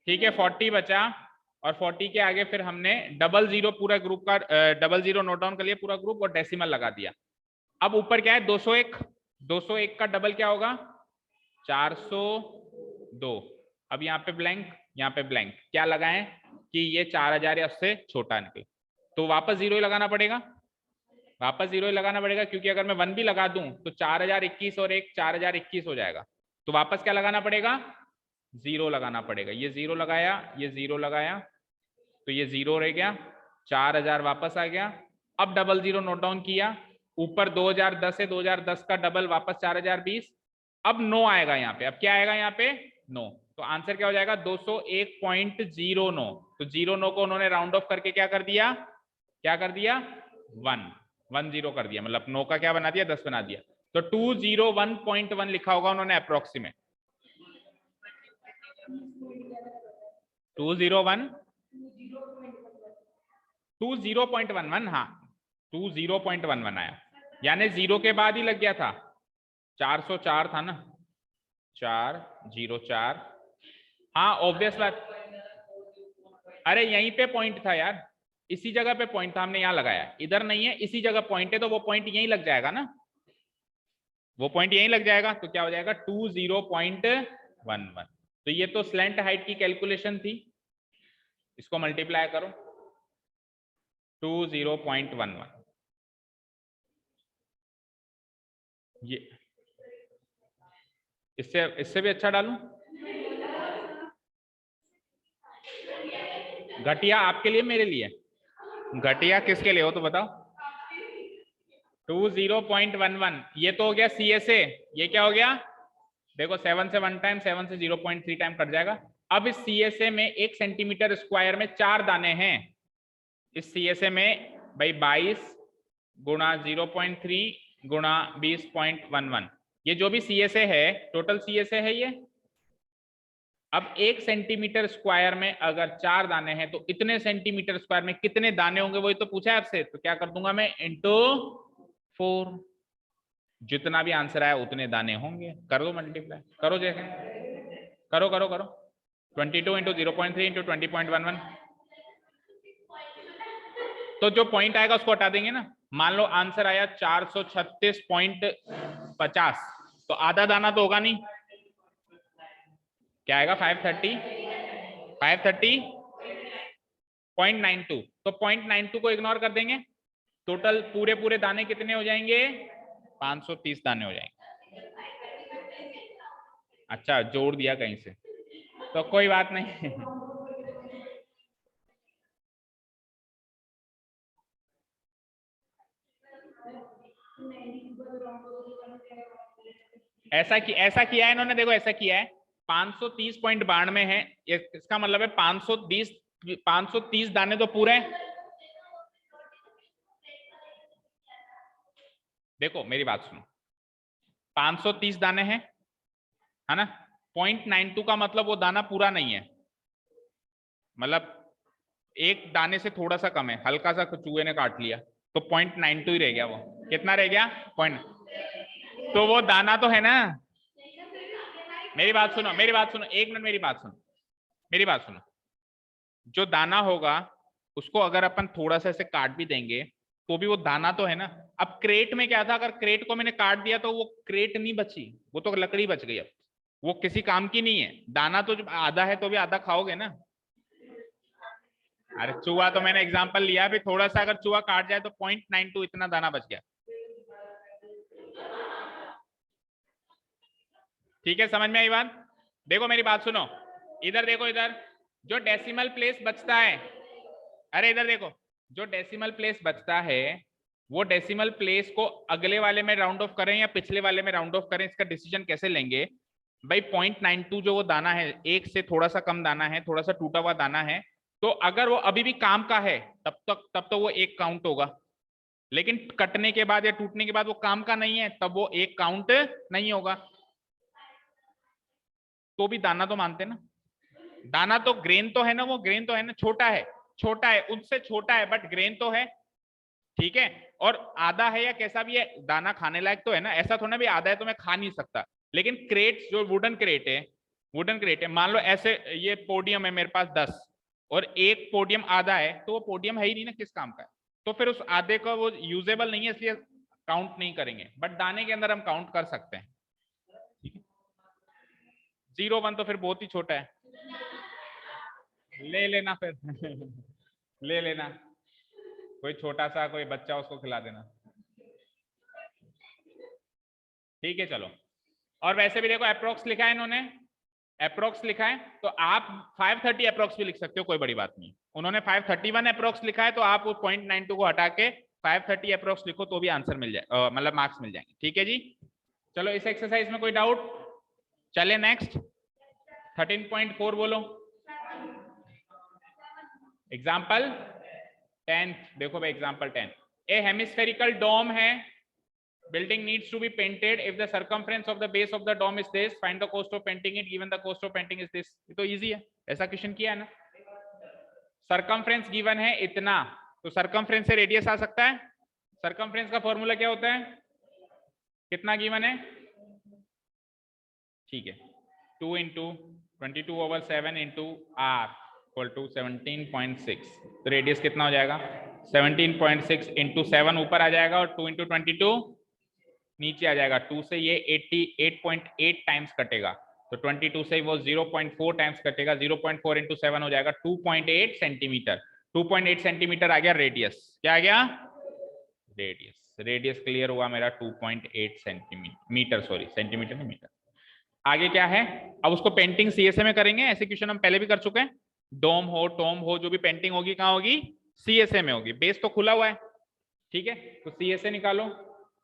A: ठीक है, 40 बचा, और 40 के आगे फिर हमने डबल 0 पूरा ग्रुप का डबल 0 नोट डाउन कर लिया पूरा ग्रुप और डेसिमल लगा दिया। अब ऊपर क्या है 201, 201 का डबल क्या होगा 402, अब यहाँ पे ब्लैंक, यहाँ पे ब्लैंक, क्या लगाएं कि ये 4000 या उससे छोटा निकले, तो वापस 0 ही लगाना पड़ेगा, वापस 0 ही लगाना पड़ेगा, क्योंकि अगर मैं 1 भी लगा दूं तो 4021 और एक 4021 हो जाएगा, तो वापस क्या लगाना पड़ेगा 0 लगाना पड़ेगा। ये 0 लगाया, ये 0 लगाया, तो ये 0 रह गया, 4000 वापस आ गया। अब डबल 0 नोट डाउन किया, ऊपर 2010 है, 2010 का डबल वापस 4020, अब 9 आएगा यहाँ पे, अब क्या आएगा यहाँ पे 9, तो आंसर क्या हो जाएगा 201.09, तो 09 को उन्होंने राउंड ऑफ करके क्या कर दिया, क्या कर दिया 110 कर दिया, मतलब 9 का क्या बना दिया 10 बना दिया, तो 201.1 लिखा होगा उन्होंने अप्रोक्सीमेट 201 20.11, हाँ 20.11 आया, यानी 0 के बाद ही लग गया था, 404 था ना, 404, हाँ ऑब्वियस बात, अरे यहीं पे पॉइंट था यार, इसी जगह पे पॉइंट था, हमने यहाँ लगाया, इधर नहीं है, इसी जगह पॉइंट है, तो वो पॉइंट यहीं लग जाएगा ना, वो पॉइंट यहीं लग जाएगा, तो क्या हो जाएगा 20.11, तो ये तो स्लैंट हाइट की कैलकुलेशन थी, इसको मल्टीप्लाई करो 20.11, ये इससे इससे भी अच्छा डालूं, घटिया आपके लिए मेरे लिए, घटिया किसके लिए हो तो बताओ, 20.11, ये तो हो गया CSA, ये क्या हो गया देखो 7 से 1 टाइम, 7 से 0.3 टाइम कट जाएगा। अब इस CSA में 1 सेंटीमीटर स्क्वायर में 4 दाने हैं, इस CSA में भाई 22 गुणा 0.3 गुणा 20.11, ये जो भी CSA है टोटल CSA है ये। अब 1 सेंटीमीटर स्क्वायर में अगर 4 दाने हैं तो इतने सेंटीमीटर स्क्वायर में कितने दाने होंगे वही तो पूछा है आपसे, तो क्या कर दूंगा मैं इंटू 4, जितना भी आंसर आया उतने दाने होंगे, कर दो मल्टीप्लाई, करो जैसे, करो करो करो, 22 इंटू 0.3 इंटू 20.11, तो जो पॉइंट आएगा उसको हटा देंगे ना। मान लो आंसर आया 436.50, तो आधा दाना तो होगा नहीं, क्या आएगा 530.92, तो 0.92 को इग्नोर कर देंगे, टोटल पूरे पूरे दाने कितने हो जाएंगे, 530 दाने हो जाएंगे। अच्छा जोड़ दिया कहीं से, तो कोई बात नहीं। ऐसा किया है इन्होंने, देखो ऐसा किया है 530.92 है, इसका मतलब है 530 दाने तो पूरे हैं। देखो मेरी बात सुनो, 530 दाने हैं, है ना, 0.92 का मतलब वो दाना पूरा नहीं है, मतलब एक दाने से थोड़ा सा कम है, हल्का सा चूहे ने काट लिया, तो 0.92 ही रह गया, वो कितना रह गया पॉइंट, तो वो दाना तो है ना। मेरी बात सुनो, एक मिनट मेरी बात सुनो, जो दाना होगा उसको अगर अपन थोड़ा सा ऐसे काट भी देंगे तो भी वो दाना तो है ना। अब क्रेट में क्या था, अगर क्रेट को मैंने काट दिया तो वो क्रेट नहीं बची, वो तो लकड़ी बच गई, अब वो किसी काम की नहीं है। दाना तो जब आधा है तो भी आधा खाओगे ना। अरे चूहा तो मैंने एग्जांपल लिया, भी थोड़ा सा अगर चूहा काट जाए तो 0.92 इतना दाना बच गया। ठीक है, समझ में आई बात। देखो मेरी बात सुनो, इधर देखो, इधर जो डेसिमल प्लेस बचता है, अरे इधर देखो, जो डेसिमल प्लेस बचता है वो डेसिमल प्लेस को अगले वाले में राउंड ऑफ करें या पिछले वाले में राउंड ऑफ करें, इसका डिसीजन कैसे लेंगे भाई। 0.92 जो वो दाना है, एक से थोड़ा सा कम दाना है, थोड़ा सा टूटा हुआ दाना है, तो अगर वो अभी भी काम का है तब तो वो एक काउंट होगा, लेकिन कटने के बाद या टूटने के बाद वो काम का नहीं है तब वो एक काउंट नहीं होगा। तो भी दाना तो मानते ना, दाना तो ग्रेन तो है ना, वो ग्रेन तो है ना, छोटा है उनसे छोटा है बट ग्रेन तो है, ठीक है। और आधा है या कैसा भी है, दाना खाने लायक तो है ना, ऐसा थोड़ा भी आधा है तो मैं खा नहीं सकता। लेकिन क्रेट जो वुडन क्रेट है, मान लो ऐसे ये पोडियम है मेरे पास 10 और एक पोडियम आधा है, तो वो पोडियम है ही नहीं ना, किस काम का है, तो फिर उस आधे का वो यूजेबल नहीं है, इसलिए काउंट नहीं करेंगे, बट दाने के अंदर हम काउंट कर सकते हैं। 0.1 तो फिर बहुत ही छोटा है, ले लेना फिर। ले लेना, कोई छोटा सा कोई बच्चा उसको खिला देना, ठीक है चलो। और वैसे भी देखो अप्रोक्स लिखा है इन्होंने, अप्रोक्स लिखा है तो आप 530 अप्रोक्स भी लिख सकते हो, कोई बड़ी बात नहीं। उन्होंने 531 अप्रोक्स लिखा है तो आप 0.92 को हटा के 530 अप्रोक्स लिखो तो भी आंसर मिल जाए, मतलब मार्क्स मिल जाएंगे, ठीक है जी। चलो इस एक्सरसाइज में कोई डाउट, चले नेक्स्ट 13.4 बोलो। एग्जाम्पल 10, देखो भाई एग्जाम्पल 10, ए हेमिस्फेरिकल डोम है, building needs to be painted if the circumference of the base of the dome is this, find the cost of painting it given the cost of painting is this। ये तो easy है, ऐसा question किया है ना। Circumference given है इतना, तो सरकमफ्रेंस से रेडियस आ सकता है। सरकमफ्रेंस का फॉर्मूला क्या होता है, कितना गिवन है, ठीक है 2 into 22/7 into r equal to 17.6, तो रेडियस कितना हो जाएगा 17.6 इंटू 7 ऊपर आ जाएगा और 2 इंटू 22 नीचे आ जाएगा। 2 से ये 88.8 टाइम्स कटेगा, तो 22 से वो 0.4 टाइम्स कटेगा, 0.4 इंटू 7 हो जाएगा 2.8 सेंटीमीटर। 2.8 सेंटीमीटर आ गया रेडियस, क्या आ गया रेडियस क्लियर हुआ मेरा 2.8 सेंटीमीटर, सॉरी सेंटीमीटर नहीं मीटर। आगे क्या है, अब उसको पेंटिंग सीएसए में करेंगे, ऐसे क्वेश्चन हम पहले भी कर चुके हैं। डोम हो टोम हो जो भी पेंटिंग होगी कहाँ होगी, सीएसए में होगी, बेस तो खुला हुआ है, ठीक है। तो सीएसए निकालो,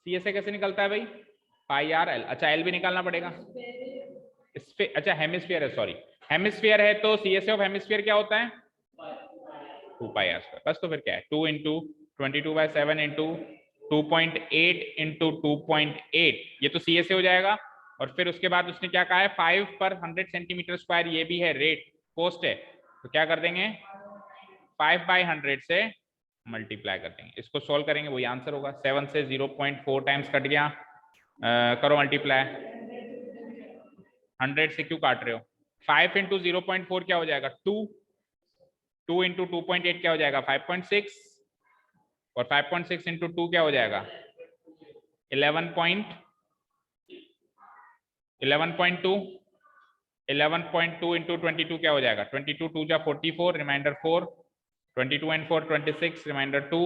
A: सीएसए कैसे निकलता है भाई, पाई आर एल, अच्छा एल भी निकालना पड़ेगा, अच्छा हेमिस्फीयर है, सॉरी हेमिस्फीयर है, तो सीएसए ऑफ हेमिस्फीयर क्या होता है 2 पाई आर स्क्वायर, बस। तो फिर क्या है 2 इंटू 22/7 इंटू 2.8 इंटू 2.8, ये तो सीएसए हो जाएगा। और फिर उसके बाद उसने क्या कहा है 5 पर 100 सेंटीमीटर स्क्वायर, ये भी है रेट कोस्ट है, तो क्या कर देंगे 5/100 से मल्टीप्लाई कर देंगे, इसको सॉल्व करेंगे वही आंसर होगा। 7 से 0.4 टाइम्स कट गया, करो मल्टीप्लाई, 100 से क्यों काट रहे हो, 5 इंटू 0.4 क्या हो जाएगा 2, 2 इंटू 2.8 क्या हो जाएगा 5.6, और 5.6 इंटू 2 क्या हो जाएगा 11.2, 11.2 इंटू 22 क्या हो जाएगा 22 2 जा 44, रिमाइंडर 4, 22 एंड 4 26, रिमाइंडर 2,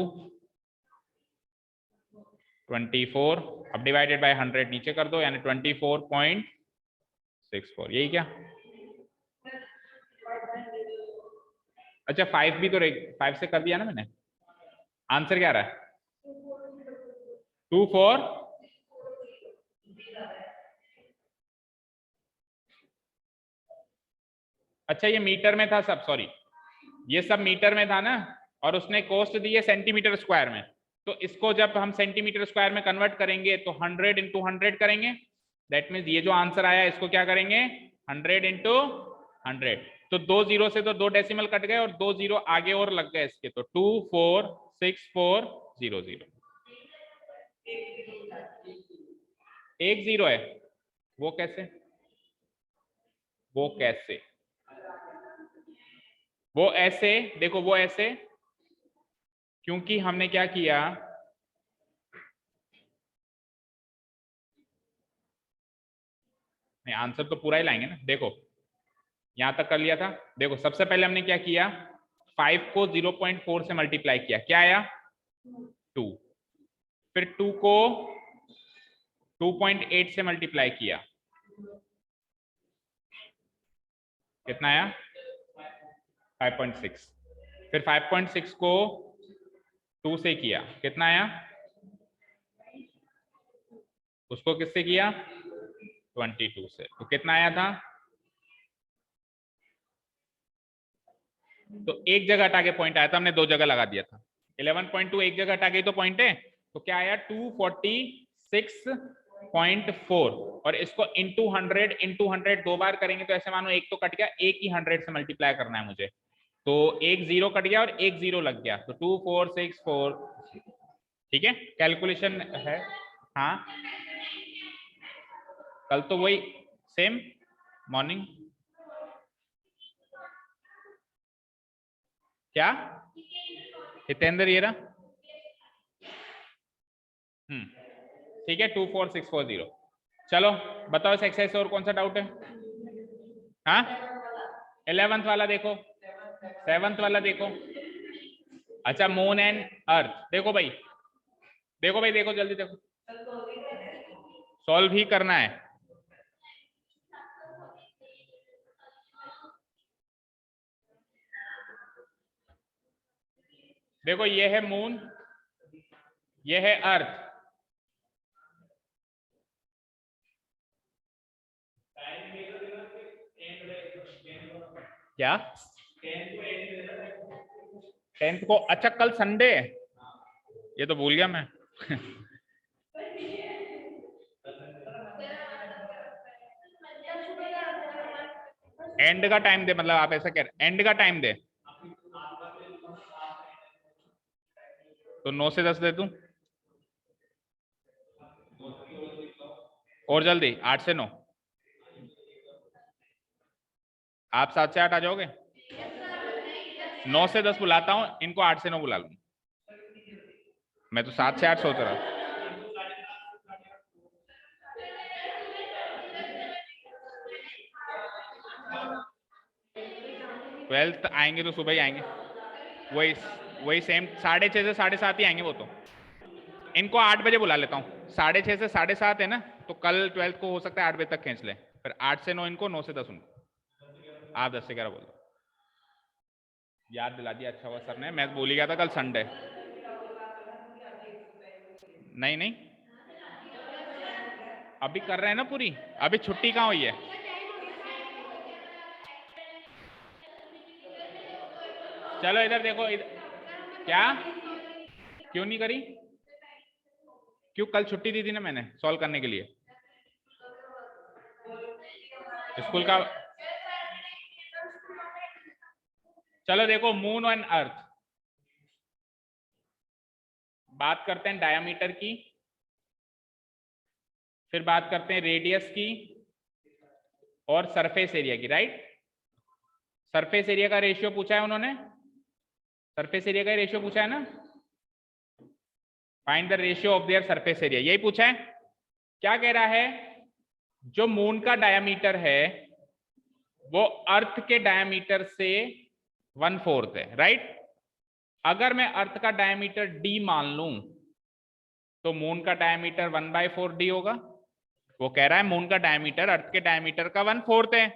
A: 24, अब डिवाइडेड बाय 100 नीचे कर दो, यानी 24.64, यही क्या। अच्छा 5 भी तो 5 से कर दिया ना मैंने। आंसर क्या रहा है 24। अच्छा ये मीटर में था सब, सॉरी ये सब मीटर में था ना, और उसने कॉस्ट दी है सेंटीमीटर स्क्वायर में, तो इसको जब हम सेंटीमीटर स्क्वायर में कन्वर्ट करेंगे तो 100 इंटू 100 करेंगे। दैट मीन्स ये जो आंसर आया इसको क्या करेंगे 100 इंटू 100। तो 2 जीरो से तो 2 डेसिमल कट गए और 2 जीरो आगे और लग गए इसके, तो 2464000। एक जीरो है, वो कैसे, वो कैसे, वो ऐसे, देखो वो ऐसे, क्योंकि हमने क्या किया, नहीं आंसर तो पूरा ही लाएंगे ना। देखो यहां तक कर लिया था, देखो सबसे पहले हमने क्या किया 5 को 0.4 से मल्टीप्लाई किया, क्या आया 2, फिर 2 को 2.8 से मल्टीप्लाई किया, कितना आया 5.6, फिर 5.6 को 2 से किया, कितना आया, उसको किससे किया 22 से, तो कितना आया था, तो एक जगह हटा के पॉइंट आया था, हमने दो जगह लगा दिया था। 11.2 एक जगह हटा के तो पॉइंट है, तो क्या आया 246.4, और इसको इंटू 100 दो बार करेंगे तो ऐसे मानो एक तो कट गया, एक ही 100 से मल्टीप्लाई करना है मुझे, तो एक जीरो कट गया और एक जीरो लग गया, तो 2464। ठीक है कैलकुलेशन है। हाँ कल तो वही सेम मॉर्निंग। क्या हितेंद्र ये रहा, ठीक है 24640। चलो बताओ इस एक्सरसाइज से और कौन सा डाउट है। हाँ 11th वाला देखो, 7th वाला देखो। अच्छा मून एंड अर्थ, देखो भाई, देखो भाई, देखो जल्दी देखो, सॉल्व ही करना है। देखो ये है मून, ये है अर्थ, क्या 10th को, अच्छा कल संडे है, ये तो भूल गया मैं। एंड का टाइम दे, मतलब आप ऐसा कह रहे एंड का टाइम दे, तो 9 से 10 दे दूं, और जल्दी 8 से 9, आप 7 से 8 आ जाओगे, 9 से 10 बुलाता हूं इनको, 8 से 9 बुला लूंगा, मैं तो 7 से 8 सोच रहा था। 12th आएंगे तो सुबह ही आएंगे, वही वही सेम 6:30 से 7:30 ही आएंगे वो तो। इनको 8 बजे बुला लेता हूँ, 6:30 से 7:30 है ना, तो कल 12th को हो सकता है 8 बजे तक खींच ले, फिर 8 से 9 इनको, 9 से 10 उनको, आप 10 से 11 बोल दो। याद दिला दिया, अच्छा हुआ सर ने, मैं भूल गया था कल संडे। नहीं नहीं अभी कर रहे हैं ना पूरी, अभी छुट्टी कहाँ हुई है। चलो इधर देखो क्या, क्यों नहीं करी, क्यों, कल छुट्टी दी थी ना मैंने सॉल्व करने के लिए स्कूल का। चलो देखो मून एंड अर्थ, बात करते हैं डायमीटर की, फिर बात करते हैं रेडियस की, और सरफेस एरिया की, राइट। सरफेस एरिया का रेशियो पूछा है उन्होंने, सरफेस एरिया का रेशियो पूछा है ना, find the ratio of their surface area, यही पूछा है। क्या कह रहा है, जो मून का डायमीटर है वो अर्थ के डायमीटर से 1/4 है, राइट। अगर मैं अर्थ का डायमीटर d मान लूं तो मून का डायमीटर 1/4 d होगा। वो कह रहा है मून का डायमीटर अर्थ के डायमीटर का 1/4 है।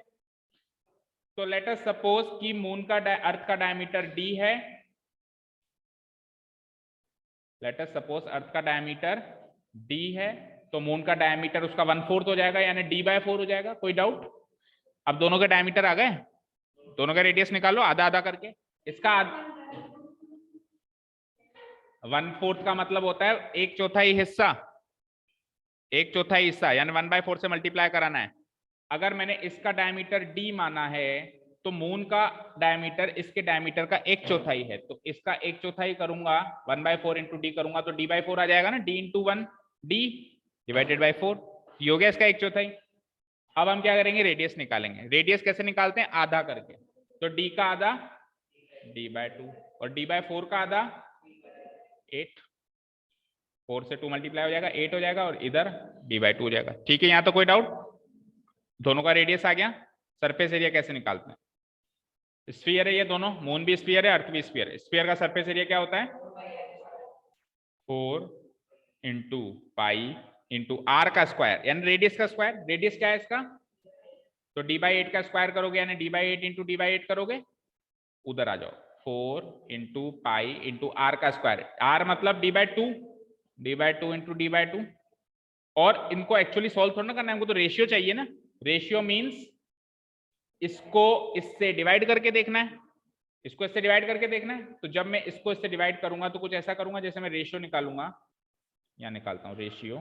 A: तो लेट अस सपोज कि मून का अर्थ का डायमीटर d है, लेट अस सपोज अर्थ का डायमीटर d है, तो मून का डायमीटर उसका 1/4 हो जाएगा, यानी d/4 हो जाएगा। कोई डाउट? अब दोनों के डायमीटर आ गए, दोनों का रेडियस निकालो आधा आधा करके। इसका 1/4 का मतलब होता है 1/4 हिस्सा, 1/4 हिस्सा, यानी 1/4 से मल्टीप्लाई कराना है। अगर मैंने इसका डायमीटर d माना है तो मून का डायमीटर इसके डायमीटर का 1/4 है, तो इसका 1/4 करूंगा 1/4 इंटू डी करूंगा तो d/4 आ जाएगा ना, d into 1 d divided by 4, ये हो गया इसका 1/4। अब हम क्या करेंगे, रेडियस निकालेंगे। रेडियस कैसे निकालते हैं, आधा करके, तो d का आधा d/2 और d/4 का आधा 8, 4 से 2 मल्टीप्लाई हो जाएगा 8 हो जाएगा, और इधर d/2 हो जाएगा। ठीक है, यहाँ तो कोई डाउट? दोनों का रेडियस आ गया। सरफेस एरिया कैसे निकालते हैं, स्फीयर है ये दोनों, मून भी स्फीयर है अर्थ भी स्फीयर है। स्फीयर का सरफेस एरिया क्या होता है, 4 इंटू पाई इंटू आर का स्क्वायर, यानी रेडियस का स्क्वायर। रेडियस क्या है इसका, तो d/8 का स्क्वायर करोगे यानी d/8 इंटू d/8 करोगे, उधर आ जाओ 4 इंटू पाई इंटू आर का स्क्वायर, आर मतलब d/2, d/2 इंटू d/2। और इनको एक्चुअली सॉल्व थोड़ा ना करना है, हमको तो रेशियो चाहिए ना। रेशियो मींस इसको इससे डिवाइड करके देखना है, इसको इससे डिवाइड करके देखना है। तो जब मैं इसको इससे डिवाइड करूंगा तो कुछ ऐसा करूंगा जैसे मैं रेशियो निकालूंगा, या निकालता हूं रेशियो,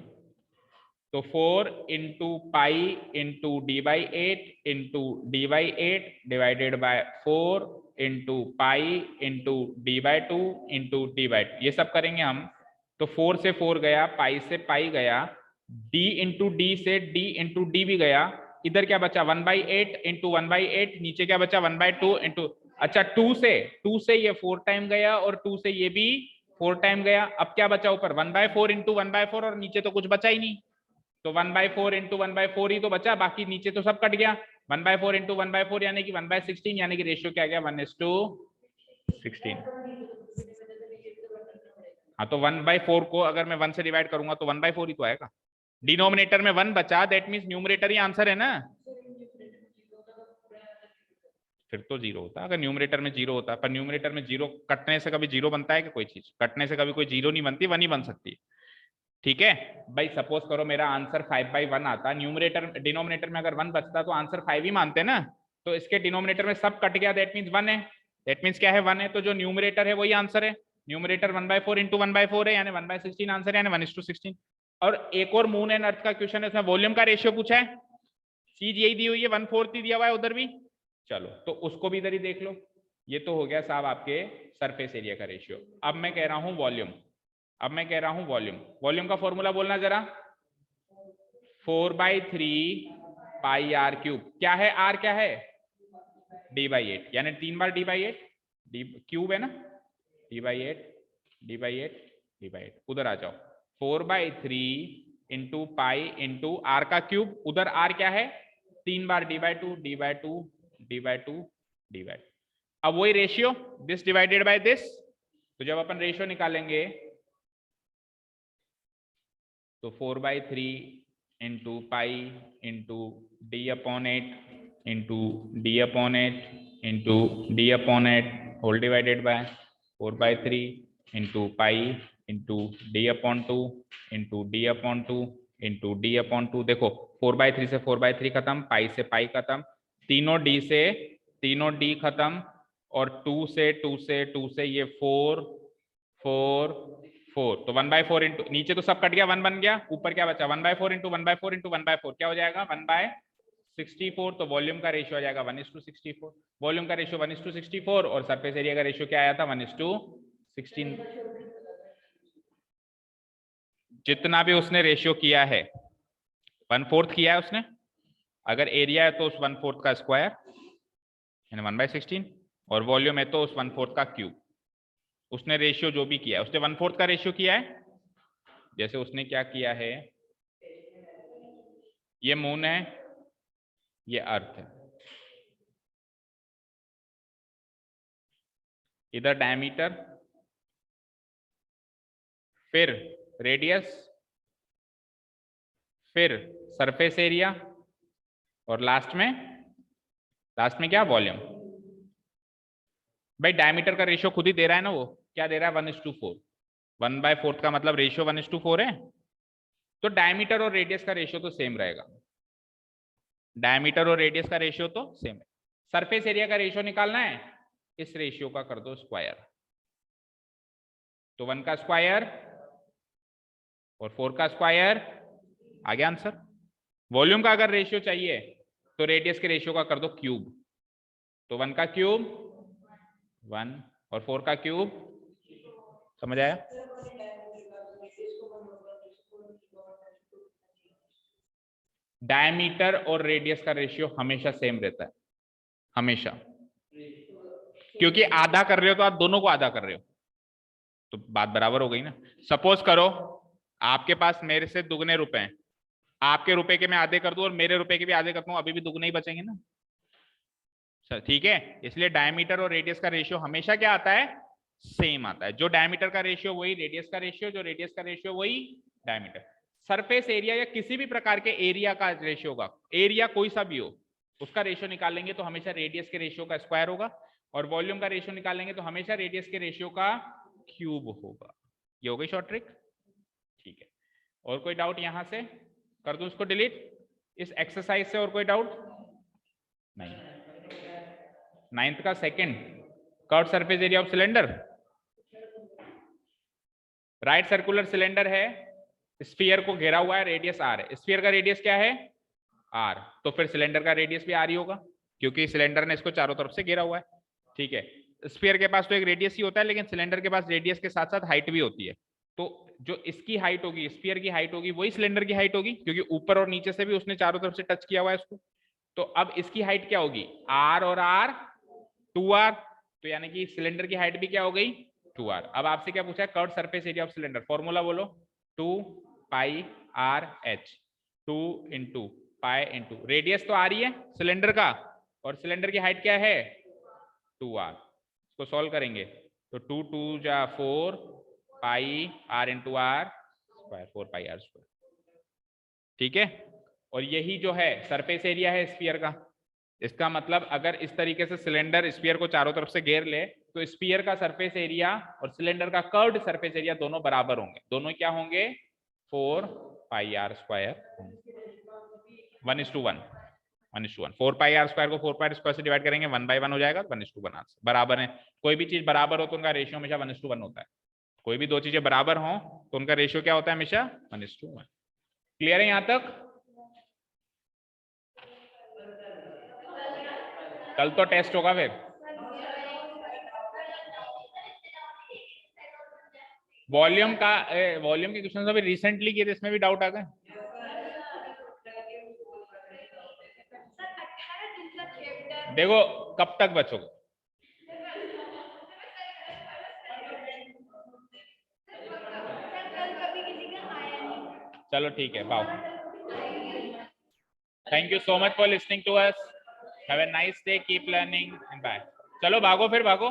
A: तो 4 into pi into d/8 into d/8 divided by 4 into pi into d/2 into d/2, ये सब करेंगे हम। तो 4 से 4 गया, पाई से पाई गया, d इंटू डी से d इंटू डी भी गया, इधर क्या बचा 1/8 इंटू 1/8, नीचे क्या बचा 1/2 इंटू, अच्छा 2 से ये 4 टाइम गया और 2 से ये भी 4 टाइम गया। अब क्या बचा ऊपर 1/4 इंटू 1/4, और नीचे तो कुछ बचा ही नहीं, तो 1/4 इंटू 1/4 ही तो बचा, बाकी नीचे तो सब कट गया। 1/4 इंटू 1/4 यानी कि 1/16, यानी कि रेशियो क्या गया 1:16। हाँ, तो 1/4 को अगर मैं 1 से डिवाइड करूंगा तो 1/4 ही तो आएगा। डिनोमिनेटर में 1 बचा, that means numerator he answer है ना, फिर तो 0 होता अगर न्यूमरेटर में 0 होता। पर न्यूमरेटर में 0 कटने से कभी 0 बनता है कि कोई चीज कटने से कभी कोई 0 नहीं बनती, 1 ही बन सकती। ठीक है भाई, सपोज करो मेरा आंसर 5/1 आता, न्यूमरेटर डिनोमिनेटर में अगर 1 बचता तो आंसर 5 ही मानते ना, तो इसके डिनोमिनेटर में सब कट गया, दैट मींस 1 है, दैट मींस क्या है 1 है, तो जो न्यूमरेटर है वही आंसर है। न्यूमरेटर 1/4 इंटू 1/4 है, यानी 1/16 आंसर है, यानी 1:16। और एक और मून एंड अर्थ का क्वेश्चन है, उसमें वॉल्यूम का रेशियो पूछा है, चीज यही दी हुई है, 1/4 ही दिया हुआ है उधर भी। चलो तो उसको भी इधर ही देख लो। ये तो हो गया साहब आपके सरफेस एरिया का रेशियो। अब मैं कह रहा हूं वॉल्यूम, अब मैं कह रहा हूं वॉल्यूम। वॉल्यूम का फॉर्मूला बोलना जरा, 4/3 पाई आर क्यूब। क्या है आर, क्या है d/8, यानी 3 बार d/8, डी क्यूब है ना, d/8 d/8 d/8, उधर आ जाओ 4/3 इंटू पाई इंटू आर का क्यूब, उधर आर क्या है 3 बार d/2 d/2 d/2 d/2। अब वही ratio, this divided by this, तो जब अपन रेशियो निकालेंगे तो 4/3 into pi into d/8 into d/8 into d/8 whole divided by 4/3 into pi into d/2 into d/2 into d/2। देखो 4/3 से 4/3 खत्म, पाई से पाई खत्म, तीनों d से तीनों d खत्म, और 2 से 2 से 2 से ये 4 4 4, तो 1/4 इंटू, नीचे तो सब कट गया 1 बन गया, ऊपर क्या बचा 1/4 इंटू 1/4 इंटू 1/4 क्या हो जाएगा 1/64। तो वॉल्यूम का रेशियो आ जाएगा 1:64। वॉल्यूम का रेशियो 1:64, और सरफेस एरिया का रेशियो क्या आया था 1:16। जितना भी उसने रेशियो किया है 1/4 किया है उसने, अगर एरिया है तो उस 1/4 का स्क्वायर यानी 1/16, और वॉल्यूम है तो उस 1/4 का क्यूब। उसने रेशियो जो भी किया है, उसने 1/4 का रेशियो किया है। जैसे उसने क्या किया है, ये मून है, ये अर्थ है, इधर डायमीटर, फिर रेडियस, फिर सरफेस एरिया, और लास्ट में क्या, वॉल्यूम। भाई डायमीटर का रेशियो खुद ही दे रहा है ना, वो क्या दे रहा है, 1:4। 1/4 का मतलब रेशियो 1:4 है, तो डायमीटर और रेडियस का रेशियो तो सेम रहेगा। डायमीटर और रेडियस का रेशियो तो सेम है। सरफेस एरिया का रेशियो निकालना है, इस रेशियो का कर दो स्क्वायर, तो 1 का स्क्वायर और 4 का स्क्वायर, आ गया आंसर। वॉल्यूम का अगर रेशियो चाहिए तो रेडियस के रेशियो का कर दो क्यूब, तो 1 का क्यूब 1 और 4 का क्यूब, समझ आया। डायमीटर और रेडियस का रेशियो हमेशा सेम रहता है, हमेशा, क्योंकि आधा कर रहे हो तो आप दोनों को आधा कर रहे हो, तो बात बराबर हो गई ना। सपोज करो आपके पास मेरे से दुगने रुपए हैं, आपके रुपए के मैं आधे कर दूं और मेरे रुपए के भी आधे करता हूं, अभी भी दुगने ही बचेंगे ना सर, ठीक है। इसलिए डायमीटर और रेडियस का रेशियो हमेशा क्या आता है, सेम आता है। जो डायमीटर का रेशियो वही रेडियस का रेशियो, जो रेडियस का रेशियो वही डायमीटर। सरफेस एरिया या किसी भी प्रकार के एरिया का रेशियो होगा, एरिया कोई सा भी हो, उसका रेशियो निकालेंगे तो हमेशा रेडियस के रेशियो का स्क्वायर होगा, और वॉल्यूम का रेशियो निकालेंगे तो हमेशा रेडियस के रेशियो का क्यूब होगा। ये हो गई शॉर्ट ट्रिक, ठीक है। और कोई डाउट यहां से, कर दूं इसको डिलीट इस एक्सरसाइज से, और कोई डाउट नहीं। 9th का second, curve surface area of cylinder, right circular cylinder है, स्फीयर को घेरा हुआ है, रेडियस आर है। स्फीयर का रेडियस क्या है, आर, तो फिर सिलेंडर का रेडियस भी आर ही होगा, क्योंकि सिलेंडर ने इसको चारों तरफ से घेरा हुआ है, ठीक है। स्फीयर के पास तो एक रेडियस ही होता है, लेकिन सिलेंडर के पास रेडियस के साथ साथ हाइट भी होती है। तो जो इसकी हाइट होगी, स्फीयर की हाइट होगी, वही सिलेंडर की हाइट होगी, क्योंकि ऊपर और नीचे से भी उसने चारों तरफ से टच किया हुआ है इसको। तो अब इसकी हाइट क्या होगी, आर और आर 2r, तो यानी कि सिलेंडर की हाइट भी क्या हो गई, 2r। अब आपसे क्या पूछा है, curve surface area of cylinder, formula बोलो, 2πrh, 2 into pi into radius तो आ रही है सिलेंडर का, और सिलेंडर की हाइट क्या है 2r। इसको सॉल्व करेंगे तो 2 2 जा 4 pi r into r square, 4πr square, ठीक है। और यही जो है सरफेस एरिया है स्फीयर का। इसका मतलब अगर इस तरीके से सिलेंडर स्फीयर को चारों तरफ से घेर ले, तो स्फीयर का सरफेस एरिया और सिलेंडर का कर्व्ड सरफेस एरिया दोनों बराबर होंगे। दोनों क्या होंगे, 4πr स्क्वायर, 1:1, 1:1। 4πr स्क्वायर को 4πr स्क्वायर से डिवाइड करेंगे, 1/1 हो जाएगा, 1:1 आंसर। बराबर है, कोई भी चीज बराबर हो तो उनका रेशियो हमेशा 1:1 होता है। कोई भी दो चीजें बराबर हो तो उनका रेशियो क्या होता है, हमेशा 1:1। क्लियर है यहां तक। कल तो टेस्ट होगा फिर। वॉल्यूम के क्वेश्चन अभी रिसेंटली किए थे, इसमें भी डाउट आ गए। देखो कब तक बचोगे, चलो ठीक है, bye. Thank you so much for listening to us, have a nice day, keep learning and bye. चलो भागो फिर भागो।